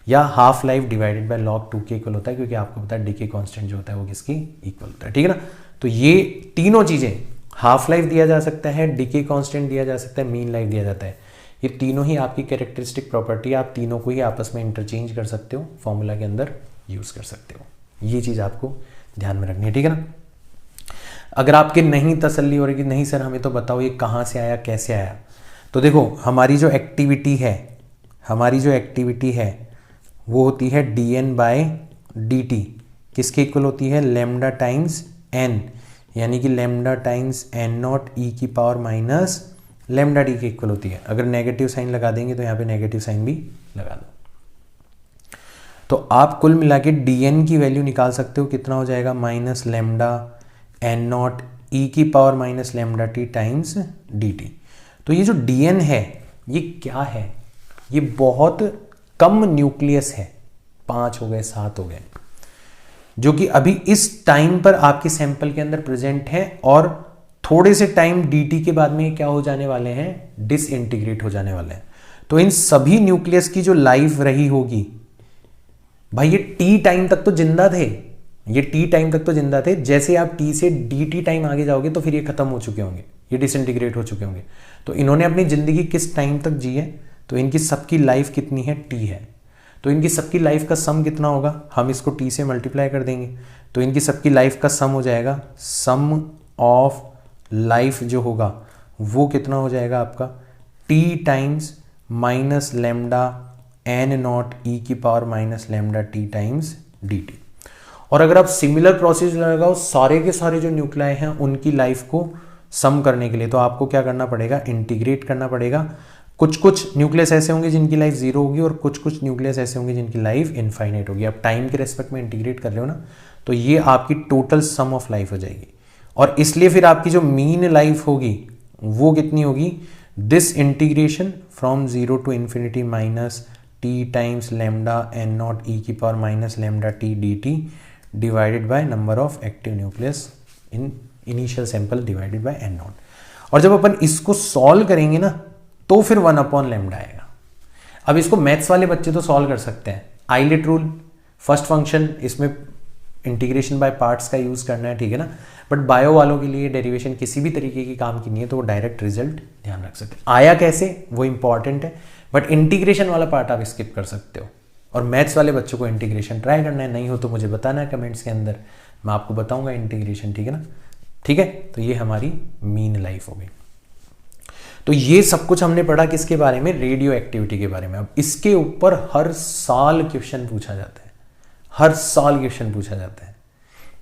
या half life divided by log 2 के इक्वल होता है, क्योंकि आपको पता है डिके कांस्टेंट जो होता है वो किसकी इक्वल होता है, ठीक है ना। तो ये तीनों चीजें, हाफ लाइफ दिया जा सकता है, डिके कांस्टेंट दिया जा सकता है, मीन लाइफ दिया जाता है, ये तीनों ही आपकी कैरेक्टरिस्टिक प्रॉपर्टी, आप तीनों को ही आपस में इंटरचेंज कर सकते हो, फॉर्मूला के अंदर यूज कर सकते हो। ये चीज आपको ध्यान में रखनी है, ठीक है ना। अगर आपके नहीं तसल्ली हो रही कि नहीं सर हमें तो बताओ ये कहाँ से आया, कैसे आया, तो देखो हमारी जो एक्टिविटी है वो होती है dN/dt, किसके इक्वल होती है, लैम्डा टाइम्स n, यानी कि लैम्डा टाइम्स n0 e की पावर माइनस लैम्डा डी के इक्वल होती है। अगर नेगेटिव साइन लगा देंगे तो यहाँ पे नेगेटिव साइन भी लगा दो, तो आप कुल मिला के dN की वैल्यू निकाल सकते हो, कितना हो जाएगा, माइनस लैम्डा n0 e की power minus lambda T times dt। तो ये जो dN है ये क्या है, ये बहुत कम न्यूक्लियस है, 5 हो गए 7 हो गए, जो कि अभी इस टाइम पर आपके सैंपल के अंदर प्रेजेंट है, और थोड़े से टाइम dt के बाद में क्या हो जाने वाले हैं, डिसइंटीग्रेट हो जाने वाले हैं। तो इन सभी न्यूक्लियस की जो लाइफ रही होगी, भाई ये टी टाइम तक तो जिंदा थे, जैसे आप टी से dt टाइम आगे जाओगे तो फिर ये खत्म हो चुके होंगे, ये डिसइंटीग्रेट हो चुके होंगे। तो इन्होंने अपनी जिंदगी किस टाइम तक जी है, तो इनकी सबकी लाइफ कितनी है, टी है, तो इनकी सबकी लाइफ का सम कितना होगा, हम इसको टी से मल्टीप्लाई कर देंगे, तो इनकी सबकी लाइफ का सम हो जाएगा, सम ऑफ लाइफ जो होगा वो कितना हो जाएगा आपका, T times minus lambda n0 e की power minus lambda T times dt। और अगर आप सिमिलर प्रोसेस लगाओ सारे के सारे जो न्यूक्लियाई हैं उनकी लाइफ को सम करने के लिए, तो आपको क्या करना पड़ेगा, इंटीग्रेट करना पड़ेगा। कुछ कुछ न्यूक्लियस ऐसे होंगे जिनकी लाइफ 0 होगी, और कुछ कुछ न्यूक्लियस ऐसे होंगे जिनकी लाइफ इनफाइनाइट होगी। आप टाइम के रेस्पेक्ट में इंटीग्रेट कर रहे हो ना, तो ये आपकी टोटल सम ऑफ लाइफ हो जाएगी, और इसलिए फिर आपकी जो मीन लाइफ होगी वो कितनी होगी, this integration from 0 to infinity minus T times lambda n0 e की power minus lambda T dt divided by number of active nucleus in initial sample divided by n0। और जब अपन इसको सॉल्व करेंगे ना तो फिर 1/λ आएगा। अब इसको मैथ्स वाले बच्चे तो सॉल्व कर सकते हैं, आइलेट रूल, फर्स्ट फंक्शन, इसमें इंटीग्रेशन बाय पार्ट्स का यूज करना है, ठीक है ना। बट बायो वालों के लिए डेरिवेशन किसी भी तरीके की काम की नहीं है, तो वो डायरेक्ट रिजल्ट ध्यान रख सकते हैं। आया कैसे वो इंपॉर्टेंट है, बट इंटीग्रेशन वाला पार्ट आप स्किप कर सकते हो। और मैथ्स वाले बच्चों को इंटीग्रेशन ट्राई करना है, नहीं हो तो मुझे बताना है कमेंट्स के अंदर, मैं आपको बताऊंगा इंटीग्रेशन, ठीक है ना। ठीक है, तो ये हमारी मीन लाइफ हो गई। तो ये सब कुछ हमने पढ़ा किसके बारे में, रेडियो एक्टिविटी के बारे में। अब इसके ऊपर हर साल क्वेश्चन पूछा जाता है, हर साल क्वेश्चन पूछा जाता है।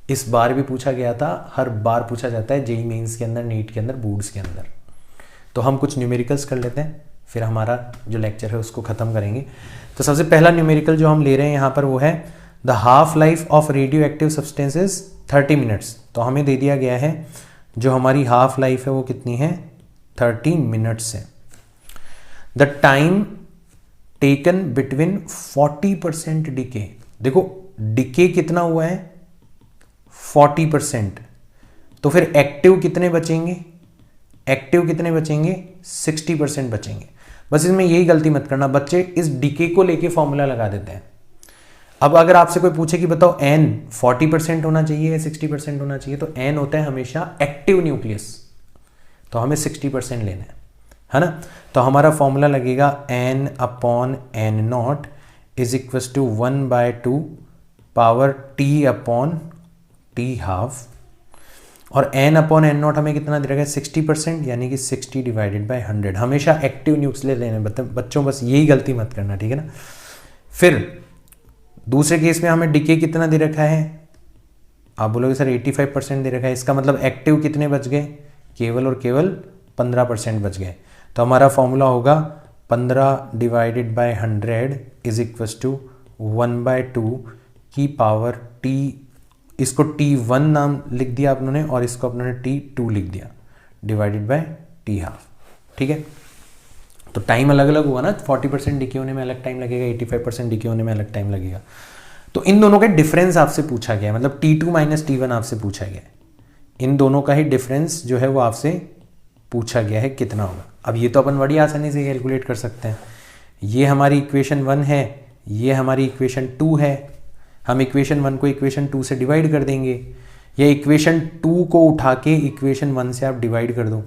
इस बार भी पूछा गया था, हर बार पूछा जाता है जेईई मेंस के अंदर, नीट के अंदर, बोर्ड्स के अंदर। तो हम कुछ न्यूमेरिकल्स कर लेते हैं, फिर हमारा जो लेक्चर है उसको खत्म करेंगे। तो सबसे पहला न्यूमेरिकल जो हम ले रहे हैं यहाँ पर वो है the half life of radio active substances 30 minutes. तो हमें दे दिया गया है जो हमारी हाफ लाइफ है वो कितनी है, 30 मिनट्स है। The time taken between 40% decay, देखो डिके कितना हुआ है 40%, तो फिर एक्टिव कितने बचेंगे, एक्टिव कितने बचेंगे 60% बचेंगे। बस इसमें यही गलती मत करना, बच्चे इस डिके को लेके फॉर्मूला लगा देते हैं। अब अगर आपसे कोई पूछे कि बताओ n 40% होना चाहिए या 60% होना चाहिए, तो n होता है हमेशा एक्टिव न्यूक्लियस, तो हमें 60% लेना है ना। तो हमारा फॉर्मूला लगेगा n/n0 is equal to 1/2 power t/t half, और n/n0 हमें कितना दे रखा है 60%, यानी कि 60 डिवाइडेड बाय 100। हमेशा एक्टिव न्यूक्लियस लेने बच्चों, बस यही गलती मत करना, ठीक है ना। फिर दूसरे केस में हमें डिके कितना दे रखा है, आप बोलोगे सर 85% दे रखा है, इसका मतलब एक्टिव कितने बच गए, केवल और केवल 15% बच गए। तो हमारा फॉर्मूला होगा 15 divided by 100 is equal to 1/2 की पावर t, इसको t1 नाम लिख दिया आपने और इसको अपने t2 लिख दिया, डिवाइडेड बाय t हाफ। ठीक है, तो टाइम अलग अलग हुआ ना, 40% डिके होने में अलग टाइम लगेगा, 85% डिके होने में अलग टाइम लगेगा। तो इन दोनों का डिफरेंस आपसे पूछा गया है, मतलब t2 माइनस t1 आपसे पूछा गया है। इन दोनों का ही डिफरेंस जो है वो आपसे पूछा गया है कितना होगा। अब ये तो अपन बड़ी आसानी से कैलकुलेट कर सकते हैं। ये हमारी इक्वेशन 1 है, ये हमारी इक्वेशन 2 है। हम इक्वेशन 1 को इक्वेशन 2 से डिवाइड कर देंगे, या इक्वेशन 2 को उठा के इक्वेशन 1 से आप डिवाइड कर दो।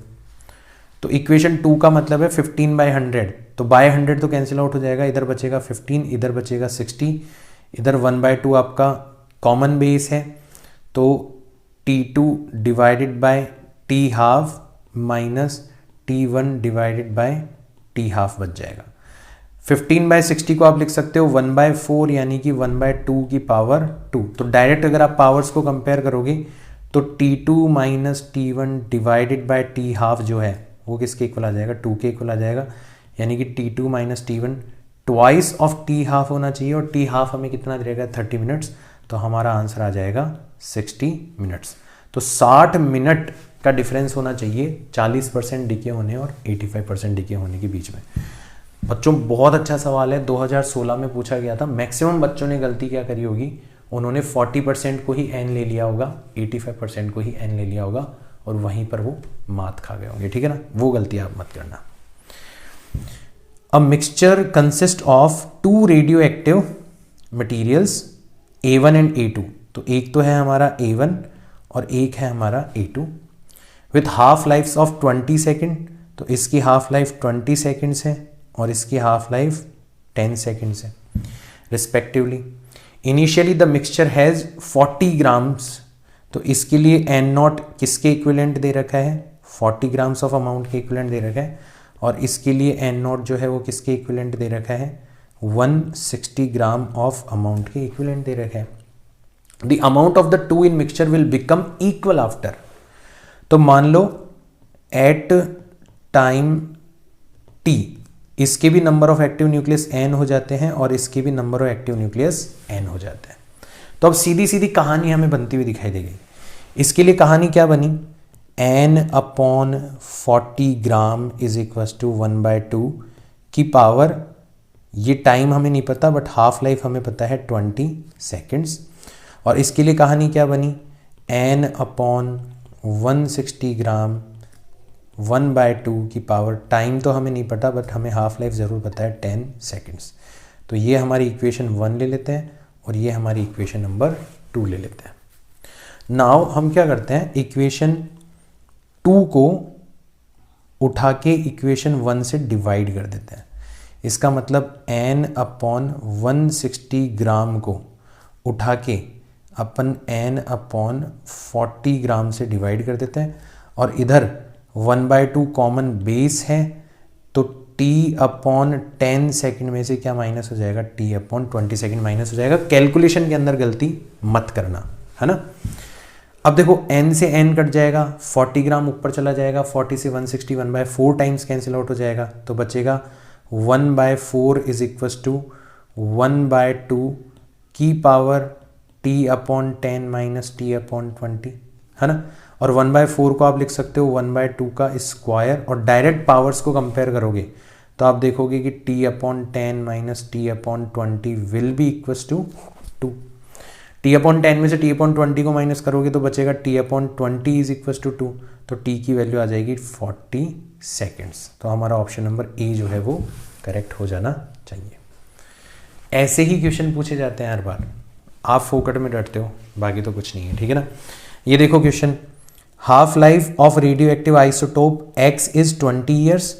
तो इक्वेशन 2 का मतलब है 15/100, तो बाय 100 तो कैंसिल आउट हो जाएगा, इधर बचेगा 15, इधर बचेगा 60, इधर 1/2 आपका कॉमन बेस है, तो T2 divided by T½ minus T1 divided by T½ बच जाएगा। 15/60 को आप लिख सकते हो 1/4 यानी कि 1/2 की पावर 2। तो डायरेक्ट अगर आप पावर्स को कंपेयर करोगे तो T2 minus T1 divided by T½ जो है वो किसके इक्वल आ जाएगा, 2 के इक्वल आ जाएगा। यानी कि T2 minus T1 twice of T½ होना चाहिए, और T½ हमें कितना देगा, 30 मिनट्स। तो हमारा आंसर आ जाएगा 60 मिनट्स। तो 60 मिनट का डिफरेंस होना चाहिए 40% डीके होने और 85% डीके होने के बीच में। बच्चों बहुत अच्छा सवाल है, 2016 में पूछा गया था। मैक्सिमम बच्चों ने गलती क्या करी होगी, उन्होंने 40% को ही एन ले लिया होगा, 85% को ही एन ले लिया होगा, और वहीं पर वो मात खा गए होंगे। ठीक है ना, वो गलती आप मत करना। A mixture consist of 2 radio active materials A1 and A2। तो एक तो है हमारा A1 और एक है हमारा A2 with half life of 20 second. तो इसकी हाफ लाइफ 20 सेकेंड्स है और इसकी हाफ लाइफ 10 सेकेंड्स है respectively. Initially the mixture has 40 grams. तो इसके लिए N0 किसके इक्विवेलेंट दे रखा है, 40 ग्राम्स ऑफ अमाउंट के इक्विवेलेंट दे रखा है, और इसके लिए N0 जो है वो किसके इक्विवेलेंट दे रखा है, 160 ग्राम ऑफ अमाउंट के इक्विवेलेंट दे रखा है। The amount of the two in mixture will become equal after. तो मान लो एट टाइम t इसके भी number of active nucleus n हो जाते हैं और इसके भी number of active nucleus n हो जाते हैं। तो अब सीधी सीधी कहानी हमें बनती हुई दिखाई देगी। इसके लिए कहानी क्या बनी, n/40 gram is equal to 1/2 की पावर, ये टाइम हमें नहीं पता बट हाफ लाइफ हमें पता है 20 सेकेंड्स। और इसके लिए कहानी क्या बनी, n/160 ग्राम 1/2 की पावर, टाइम तो हमें नहीं पता बट हमें हाफ लाइफ ज़रूर पता है 10 सेकेंड्स। तो ये हमारी इक्वेशन 1 ले लेते हैं और ये हमारी इक्वेशन नंबर 2 ले लेते हैं। नाउ हम क्या करते हैं, इक्वेशन 2 को उठा के इक्वेशन 1 से डिवाइड कर देते हैं। इसका मतलब n/160 ग्राम को उठा के अपन n/40 ग्राम से डिवाइड कर देते हैं, और इधर 1/2 कॉमन बेस है, तो t/10 सेकेंड में से क्या माइनस हो जाएगा, t/20 सेकेंड माइनस हो जाएगा। कैलकुलेशन के अंदर गलती मत करना, है ना। अब देखो n से n कट जाएगा, 40 ग्राम ऊपर चला जाएगा, 40 से 160 1/4 टाइम्स कैंसिल आउट हो जाएगा, तो बचेगा 1/4 इज इक्वल टू 1/2 की पावर t/10 माइनस t/20, है ना। और 1/4 को आप लिख सकते हो 1/2 का स्क्वायर, और डायरेक्ट पावर्स को कंपेयर करोगे तो आप देखोगे कि t/10 minus t/20 will be equals to 2। t/10 में से t/20 को माइनस करोगे तो बचेगा t/20 इज इक्वल्स टू 2, तो t की वैल्यू आ जाएगी 40 सेकेंड्स। तो हमारा ऑप्शन नंबर ए जो है वो करेक्ट हो जाना चाहिए। ऐसे ही क्वेश्चन पूछे जाते हैं हर बार, आप फोकट में डरते हो, बाकी तो कुछ नहीं है, ठीक है ना। ये देखो question, half life of radio active isotope X is 20 years.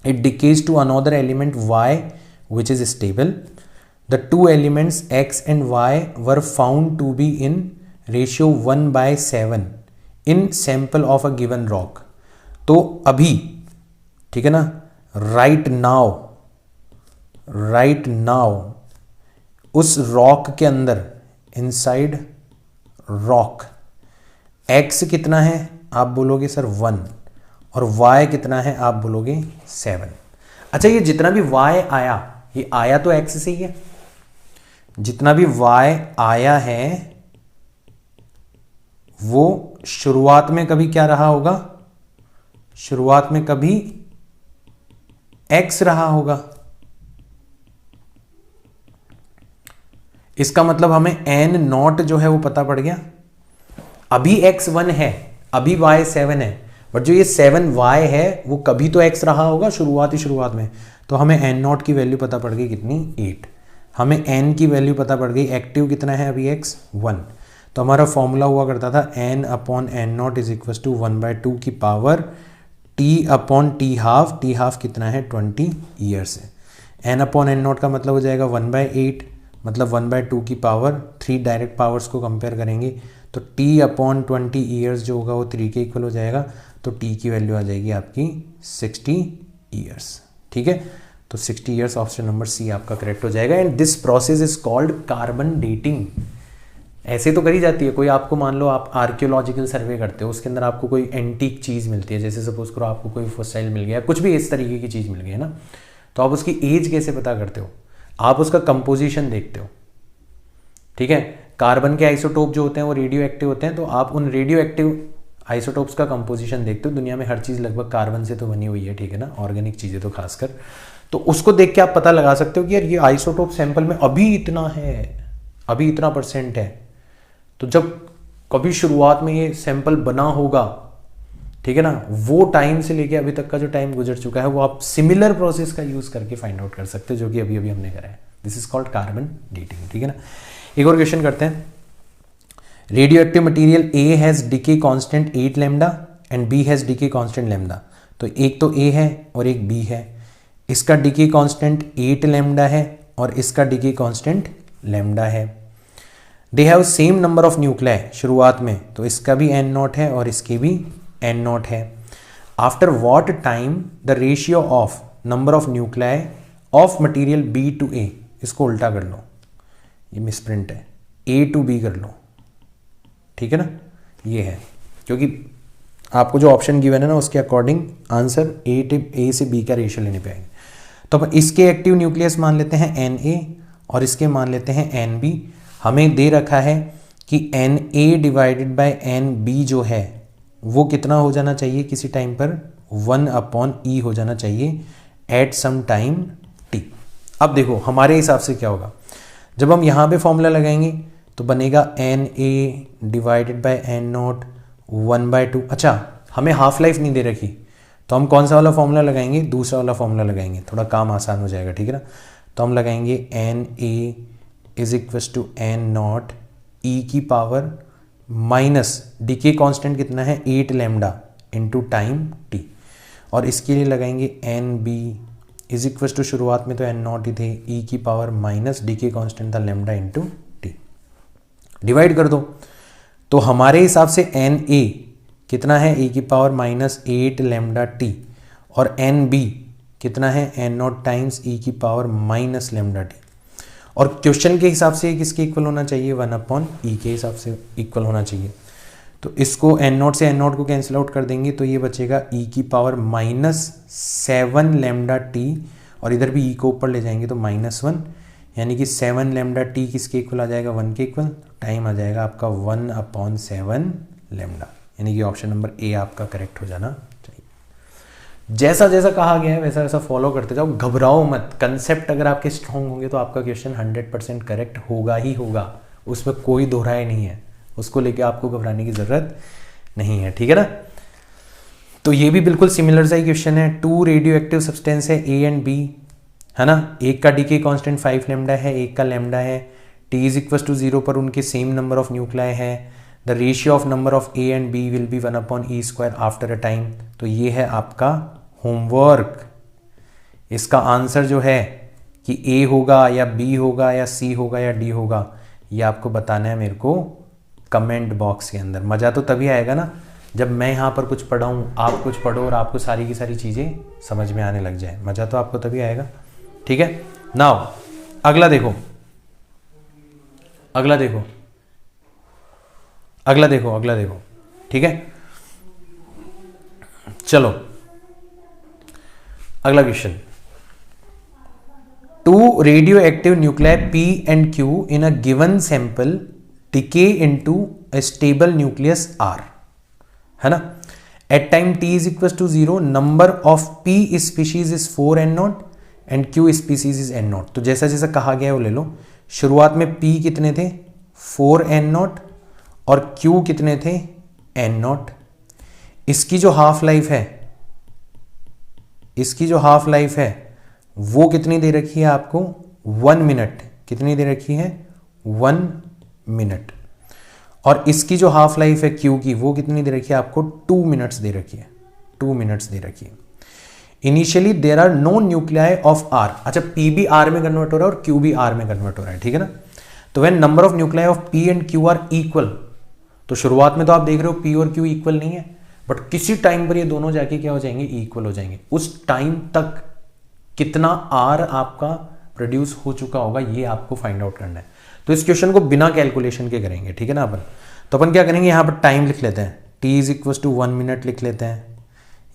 It decays to another element Y which is stable. The two elements X and Y were found to be in ratio 1/7 in sample of a given rock. तो अभी, ठीक है ना, right now उस रॉक के अंदर, इनसाइड रॉक, x कितना है आप बोलोगे सर 1, और y कितना है आप बोलोगे 7। अच्छा, ये जितना भी y आया, ये आया तो x से ही है। जितना भी y आया है वो शुरुआत में कभी क्या रहा होगा, शुरुआत में कभी x रहा होगा। इसका मतलब हमें n नॉट जो है वो पता पड़ गया। अभी x 1 है, अभी y 7 है, बट जो ये 7y है वो कभी तो x रहा होगा शुरुआत में। तो हमें n नॉट की वैल्यू पता पड़ गई कितनी, 8। हमें n की वैल्यू पता पड़ गई, एक्टिव कितना है अभी x 1। तो हमारा फॉर्मूला हुआ करता था n upon N naught is equal to 1/2 की power t upon T half कितना है 20 ईयर्स है। n अपॉन एन नॉट का मतलब हो जाएगा 1/8, मतलब 1/2 की पावर 3 डायरेक्ट पावर्स को कंपेयर करेंगे तो t अपॉन 20 ईयर्स जो होगा वो 3 के इक्वल हो जाएगा। तो t की वैल्यू आ जाएगी आपकी 60 ईयर्स। ठीक है, तो 60 ईयर्स ऑप्शन नंबर सी आपका करेक्ट हो जाएगा। And this process is called carbon dating. ऐसे तो करी जाती है, कोई आपको मान लो आप आर्कियोलॉजिकल सर्वे करते हो, उसके अंदर आपको कोई एंटीक चीज़ मिलती है, जैसे सपोज करो आपको कोई फॉसिल मिल गया, कुछ भी इस तरीके की चीज़ मिल गई है ना, तो आप उसकी एज कैसे पता करते हो, आप उसका कंपोजिशन देखते हो। ठीक है, कार्बन के आइसोटोप जो होते हैं वो रेडियो एक्टिव होते हैं, तो आप उन रेडियो एक्टिव आइसोटोप्स का कंपोजिशन देखते हो। दुनिया में हर चीज़ लगभग कार्बन से तो बनी हुई है, ठीक है ना, ऑर्गेनिक चीज़ें तो खासकर, तो उसको देख के आप पता लगा सकते हो कि यार ये आइसोटोप सैंपल में अभी इतना है, अभी इतना % है। तो जब कभी शुरुआत में ये सैंपल बना होगा, ठीक है ना, वो टाइम से लेके अभी तक का जो टाइम गुजर चुका है वो आप सिमिलर प्रोसेस का यूज करके फाइंड आउट कर सकते हो, जो कि अभी अभी हमने करा है। This is called carbon dating. ठीक है ना, एक और क्वेश्चन करते हैं। Radioactive material A has decay constant 8 lambda and B has decay constant lambda. तो एक तो ए है और एक बी है, इसका डीके कांस्टेंट 8 लैम्डा है और इसका डीके कांस्टेंट लैम्डा है। They have same number of nuclei शुरुआत में, तो इसका भी n नॉट है और इसके भी n नॉट है। After what time the ratio of number of nuclei of material B to A, इसको उल्टा कर लो, ये मिसप्रिंट है, ए टू बी कर लो। ठीक है ना, ये है, क्योंकि आपको जो ऑप्शन गिवन है ना उसके अकॉर्डिंग आंसर ए से बी का रेशियो लेने पे आएंगे। तो अब इसके एक्टिव न्यूक्लियस मान लेते हैं Na और इसके मान लेते हैं Nb। हमें दे रखा है कि Na डिवाइडेड बाय Nb जो है वो कितना हो जाना चाहिए किसी टाइम पर 1/E हो जाना चाहिए एट सम टाइम t। अब देखो हमारे हिसाब से क्या होगा, जब हम यहाँ पे फॉर्मूला लगाएंगे तो बनेगा Na divided by N not 1/2। अच्छा, हमें हाफ लाइफ नहीं दे रखी, तो हम कौन सा वाला फॉर्मूला लगाएंगे, दूसरा वाला फॉर्मूला लगाएंगे, थोड़ा काम आसान हो जाएगा। ठीक है ना, तो हम लगाएंगे Na is equal to N naught E की पावर माइनस डीके कांस्टेंट कितना है 8 लैम्डा इंटू टाइम t, और इसके लिए लगाएंगे Nb इज इक्वल टू शुरुआत में तो N नॉट ही थे, E की पावर माइनस डीके कांस्टेंट था लैम्डा इंटू t। डिवाइड कर दो, तो हमारे हिसाब से Na कितना है E की पावर माइनस 8 लैम्डा t, और Nb कितना है N नॉट टाइम्स E की पावर माइनस लैम्डा t। और क्वेश्चन के हिसाब से किसके इक्वल होना चाहिए, 1/E के हिसाब से इक्वल होना चाहिए। तो इसको N नॉट से N नॉट को कैंसिल आउट कर देंगे तो ये बचेगा E की पावर माइनस 7 लैम्डा t, और इधर भी E को ऊपर ले जाएंगे तो -1, यानी कि 7 लैम्डा t किसके इक्वल आ जाएगा, 1 के इक्वल। टाइम आ जाएगा आपका 1/7 लैम्डा, यानी कि ऑप्शन नंबर ए आपका करेक्ट हो जाना चाहिए। जैसा जैसा कहा गया है वैसा वैसा फॉलो करते जाओ, घबराओ मत। कंसेप्ट अगर आपके स्ट्रॉन्ग होंगे तो आपका क्वेश्चन 100% करेक्ट होगा ही होगा, उसमें कोई दोहराए नहीं है, उसको लेके आपको घबराने की ज़रूरत नहीं है। ठीक है ना, तो ये भी बिल्कुल सिमिलर सा ही क्वेश्चन है। 2 रेडियो एक्टिव सब्सटेंस है A एंड B, है ना, एक का डीके कांस्टेंट 5 लैम्डा है, एक का लैम्डा है। T इज इक्वल टू 0 पर उनके सेम नंबर ऑफ न्यूक्लियाई है। The ratio of number of A and B will be 1/E square after a time. तो ये है आपका होमवर्क। इसका आंसर जो है कि A होगा या B होगा या C होगा या D होगा, ये आपको बताना है मेरे को कमेंट बॉक्स के अंदर। मज़ा तो तभी आएगा ना जब मैं यहाँ पर कुछ पढ़ाऊँ, आप कुछ पढ़ो और आपको सारी की सारी चीज़ें समझ में आने लग जाए। मज़ा तो आपको तभी आएगा। ठीक है, नाउ अगला देखो, अगला देखो, अगला देखो, अगला देखो। ठीक है, चलो अगला question. 2 radio active nuclei P and Q in a given sample decay into a stable nucleus R, है ना। At time t is equals to 0, number of P species is 4 N naught and Q species is N naught। तो जैसा जैसा कहा गया है वो ले लो। शुरुआत में P कितने थे, 4 N naught, और Q कितने थे, n0। इसकी जो हाफ लाइफ है, इसकी जो हाफ लाइफ है वो कितनी दे रखी है आपको, 1 मिनट। कितनी दे रखी है, 1 मिनट। और इसकी जो हाफ लाइफ है Q की, वो कितनी दे रखी है आपको, 2 मिनट्स दे रखी है, 2 मिनट्स दे रखी है। Initially there are no nuclei of R। अच्छा, P भी R में कन्वर्ट हो रहा है और Q भी R में कन्वर्ट हो रहा है, ठीक है ना। तो when number of nuclei of P and Q are equal, तो शुरुआत में तो आप देख रहे हो P और Q इक्वल नहीं है, बट किसी टाइम पर ये दोनों जाके क्या हो जाएंगे, इक्वल हो जाएंगे। उस टाइम तक कितना R आपका प्रोड्यूस हो चुका होगा, ये आपको फाइंड आउट करना है। तो इस क्वेश्चन को बिना कैलकुलेशन के करेंगे, ठीक है ना अपन। तो अपन क्या करेंगे, यहाँ पर टाइम लिख लेते हैं, T is equal to 1 minute लिख लेते हैं,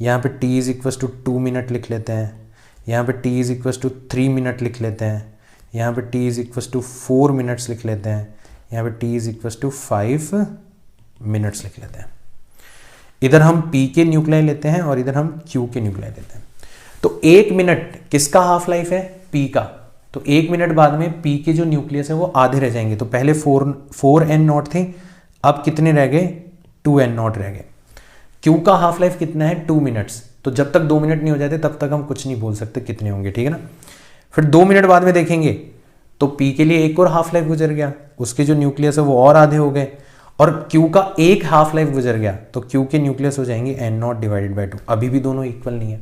यहाँ पे T is equal to 2 minute लिख लेते हैं, यहाँ पे T is equal to 3 minute लिख लेते हैं, यहाँ पे T is equal to 4 minutes लिख लेते हैं, यहाँ पे T is equal to 5 minutes लिख लेते हैं। इधर हम P के न्यूक्लियाई लेते हैं और इधर हम Q के न्यूक्लियाई लेते हैं। तो 1 मिनट किसका हाफ लाइफ है, P का। तो 1 मिनट बाद में P के जो न्यूक्लियस है वो आधे रह जाएंगे। तो पहले 4n0 थे, अब कितने रह गए, 2n0 रह गए। Q का हाफ लाइफ कितना है, 2 मिनट्स। तो जब तक 2 मिनट नहीं हो जाते तब तक हम कुछ नहीं बोल सकते कितने होंगे, ठीक है ना। फिर 2 मिनट बाद में देखेंगे तो P के लिए एक और हाफ लाइफ गुजर गया, उसके जो न्यूक्लियस है वो और आधे हो गए, और Q का एक हाफ लाइफ गुजर गया, तो Q के न्यूक्लियस हो जाएंगे n0 डिवाइडेड बाई 2। अभी भी दोनों इक्वल नहीं है।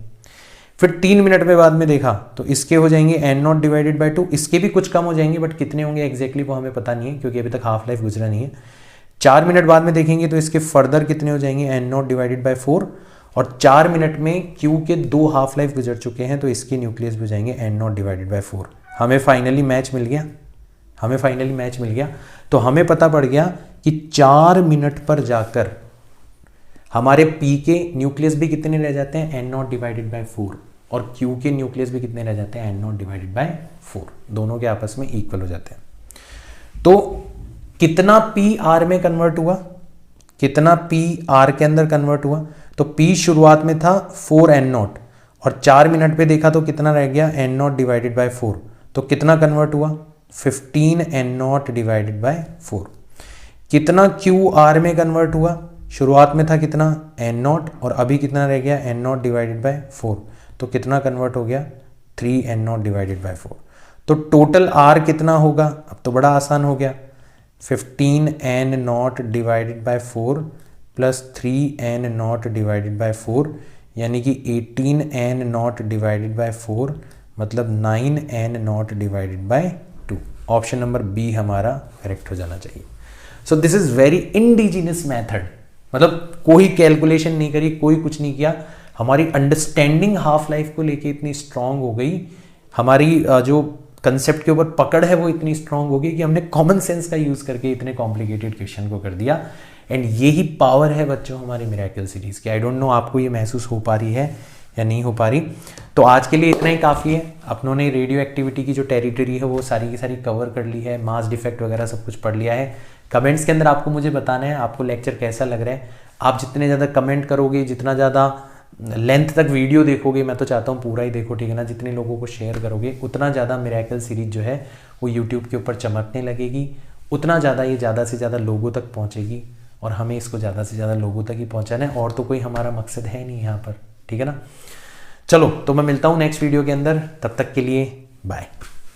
फिर 3 मिनट में बाद में देखा तो इसके हो जाएंगे n0 डिवाइडेड बाई 2, इसके भी कुछ कम हो जाएंगे, बट कितने होंगे एग्जैक्टली वो हमें पता नहीं है क्योंकि अभी तक हाफ लाइफ गुजरा नहीं है। 4 मिनट बाद में देखेंगे तो इसके फर्दर कितने हो जाएंगे, n0 डिवाइडेड बाई 4, और 4 मिनट में Q के 2 हाफ लाइफ गुजर चुके हैं, तो इसके न्यूक्लियस भी हो जाएंगे n0 डिवाइडेड बाई 4। हमें फाइनली मैच मिल गया, हमें फाइनली मैच मिल गया। तो हमें पता पड़ गया कि 4 मिनट पर जाकर हमारे P के न्यूक्लियस भी कितने रह जाते हैं, n0 डिवाइडेड बाई 4, और Q के न्यूक्लियस भी कितने रह जाते हैं, n0 डिवाइडेड बाई 4। दोनों के आपस में इक्वल हो जाते हैं। तो कितना P R में कन्वर्ट हुआ, कितना P R के अंदर कन्वर्ट हुआ, तो P शुरुआत में था 4n0 और 4 मिनट पे देखा तो कितना रह गया, n0 डिवाइडेड बाई 4। तो कितना कन्वर्ट हुआ, 15n0 डिवाइडेड बाई 4। कितना Q R में कन्वर्ट हुआ, शुरुआत में था कितना, n0, और अभी कितना रह गया, n0 डिवाइडेड बाई 4। तो कितना कन्वर्ट हो गया, 3n0 डिवाइडेड बाई 4। तो टोटल R कितना होगा, अब तो बड़ा आसान हो गया, 15n0 divided by 4 plus 3n0 divided by 4, यानी कि 18n0 डिवाइडेड बाई 4, मतलब 9n0 divided by 2। Option number B हमारा करेक्ट हो जाना चाहिए। So this is very indigenous method, मतलब कोई कैलकुलेशन नहीं करी, कोई कुछ नहीं किया, हमारी अंडरस्टैंडिंग हाफ लाइफ को लेके इतनी स्ट्रांग हो गई, हमारी जो कंसेप्ट के ऊपर पकड़ है वो इतनी स्ट्रांग हो गई कि हमने कॉमन सेंस का यूज करके इतने कॉम्प्लिकेटेड क्वेश्चन को कर दिया। एंड यही पावर है बच्चों हमारी मिरेकल सीरीज की। आई डोंट नो आपको ये महसूस हो पा रही है या नहीं हो पा रही। तो आज के लिए इतना ही काफ़ी है। अपनों ने रेडियो एक्टिविटी की जो टेरिटरी है वो सारी की सारी कवर कर ली है, मास डिफेक्ट वगैरह सब कुछ पढ़ लिया है। कमेंट्स के अंदर आपको मुझे बताना है आपको लेक्चर कैसा लग रहा है। आप जितने ज़्यादा कमेंट करोगे, जितना ज़्यादा लेंथ तक वीडियो देखोगे, मैं तो चाहता हूँ पूरा ही देखो, ठीक है ना, जितने लोगों को शेयर करोगे उतना ज़्यादा मिरेकल सीरीज जो है वो यूट्यूब के ऊपर चमकने लगेगी, उतना ज़्यादा ये ज़्यादा से ज़्यादा लोगों तक पहुँचेगी, और हमें इसको ज़्यादा से ज़्यादा लोगों तक ही पहुँचाना है, और तो कोई हमारा मकसद है नहीं यहाँ पर, ठीक है ना। चलो, तो मैं मिलता हूँ नेक्स्ट वीडियो के अंदर, तब तक के लिए बाय।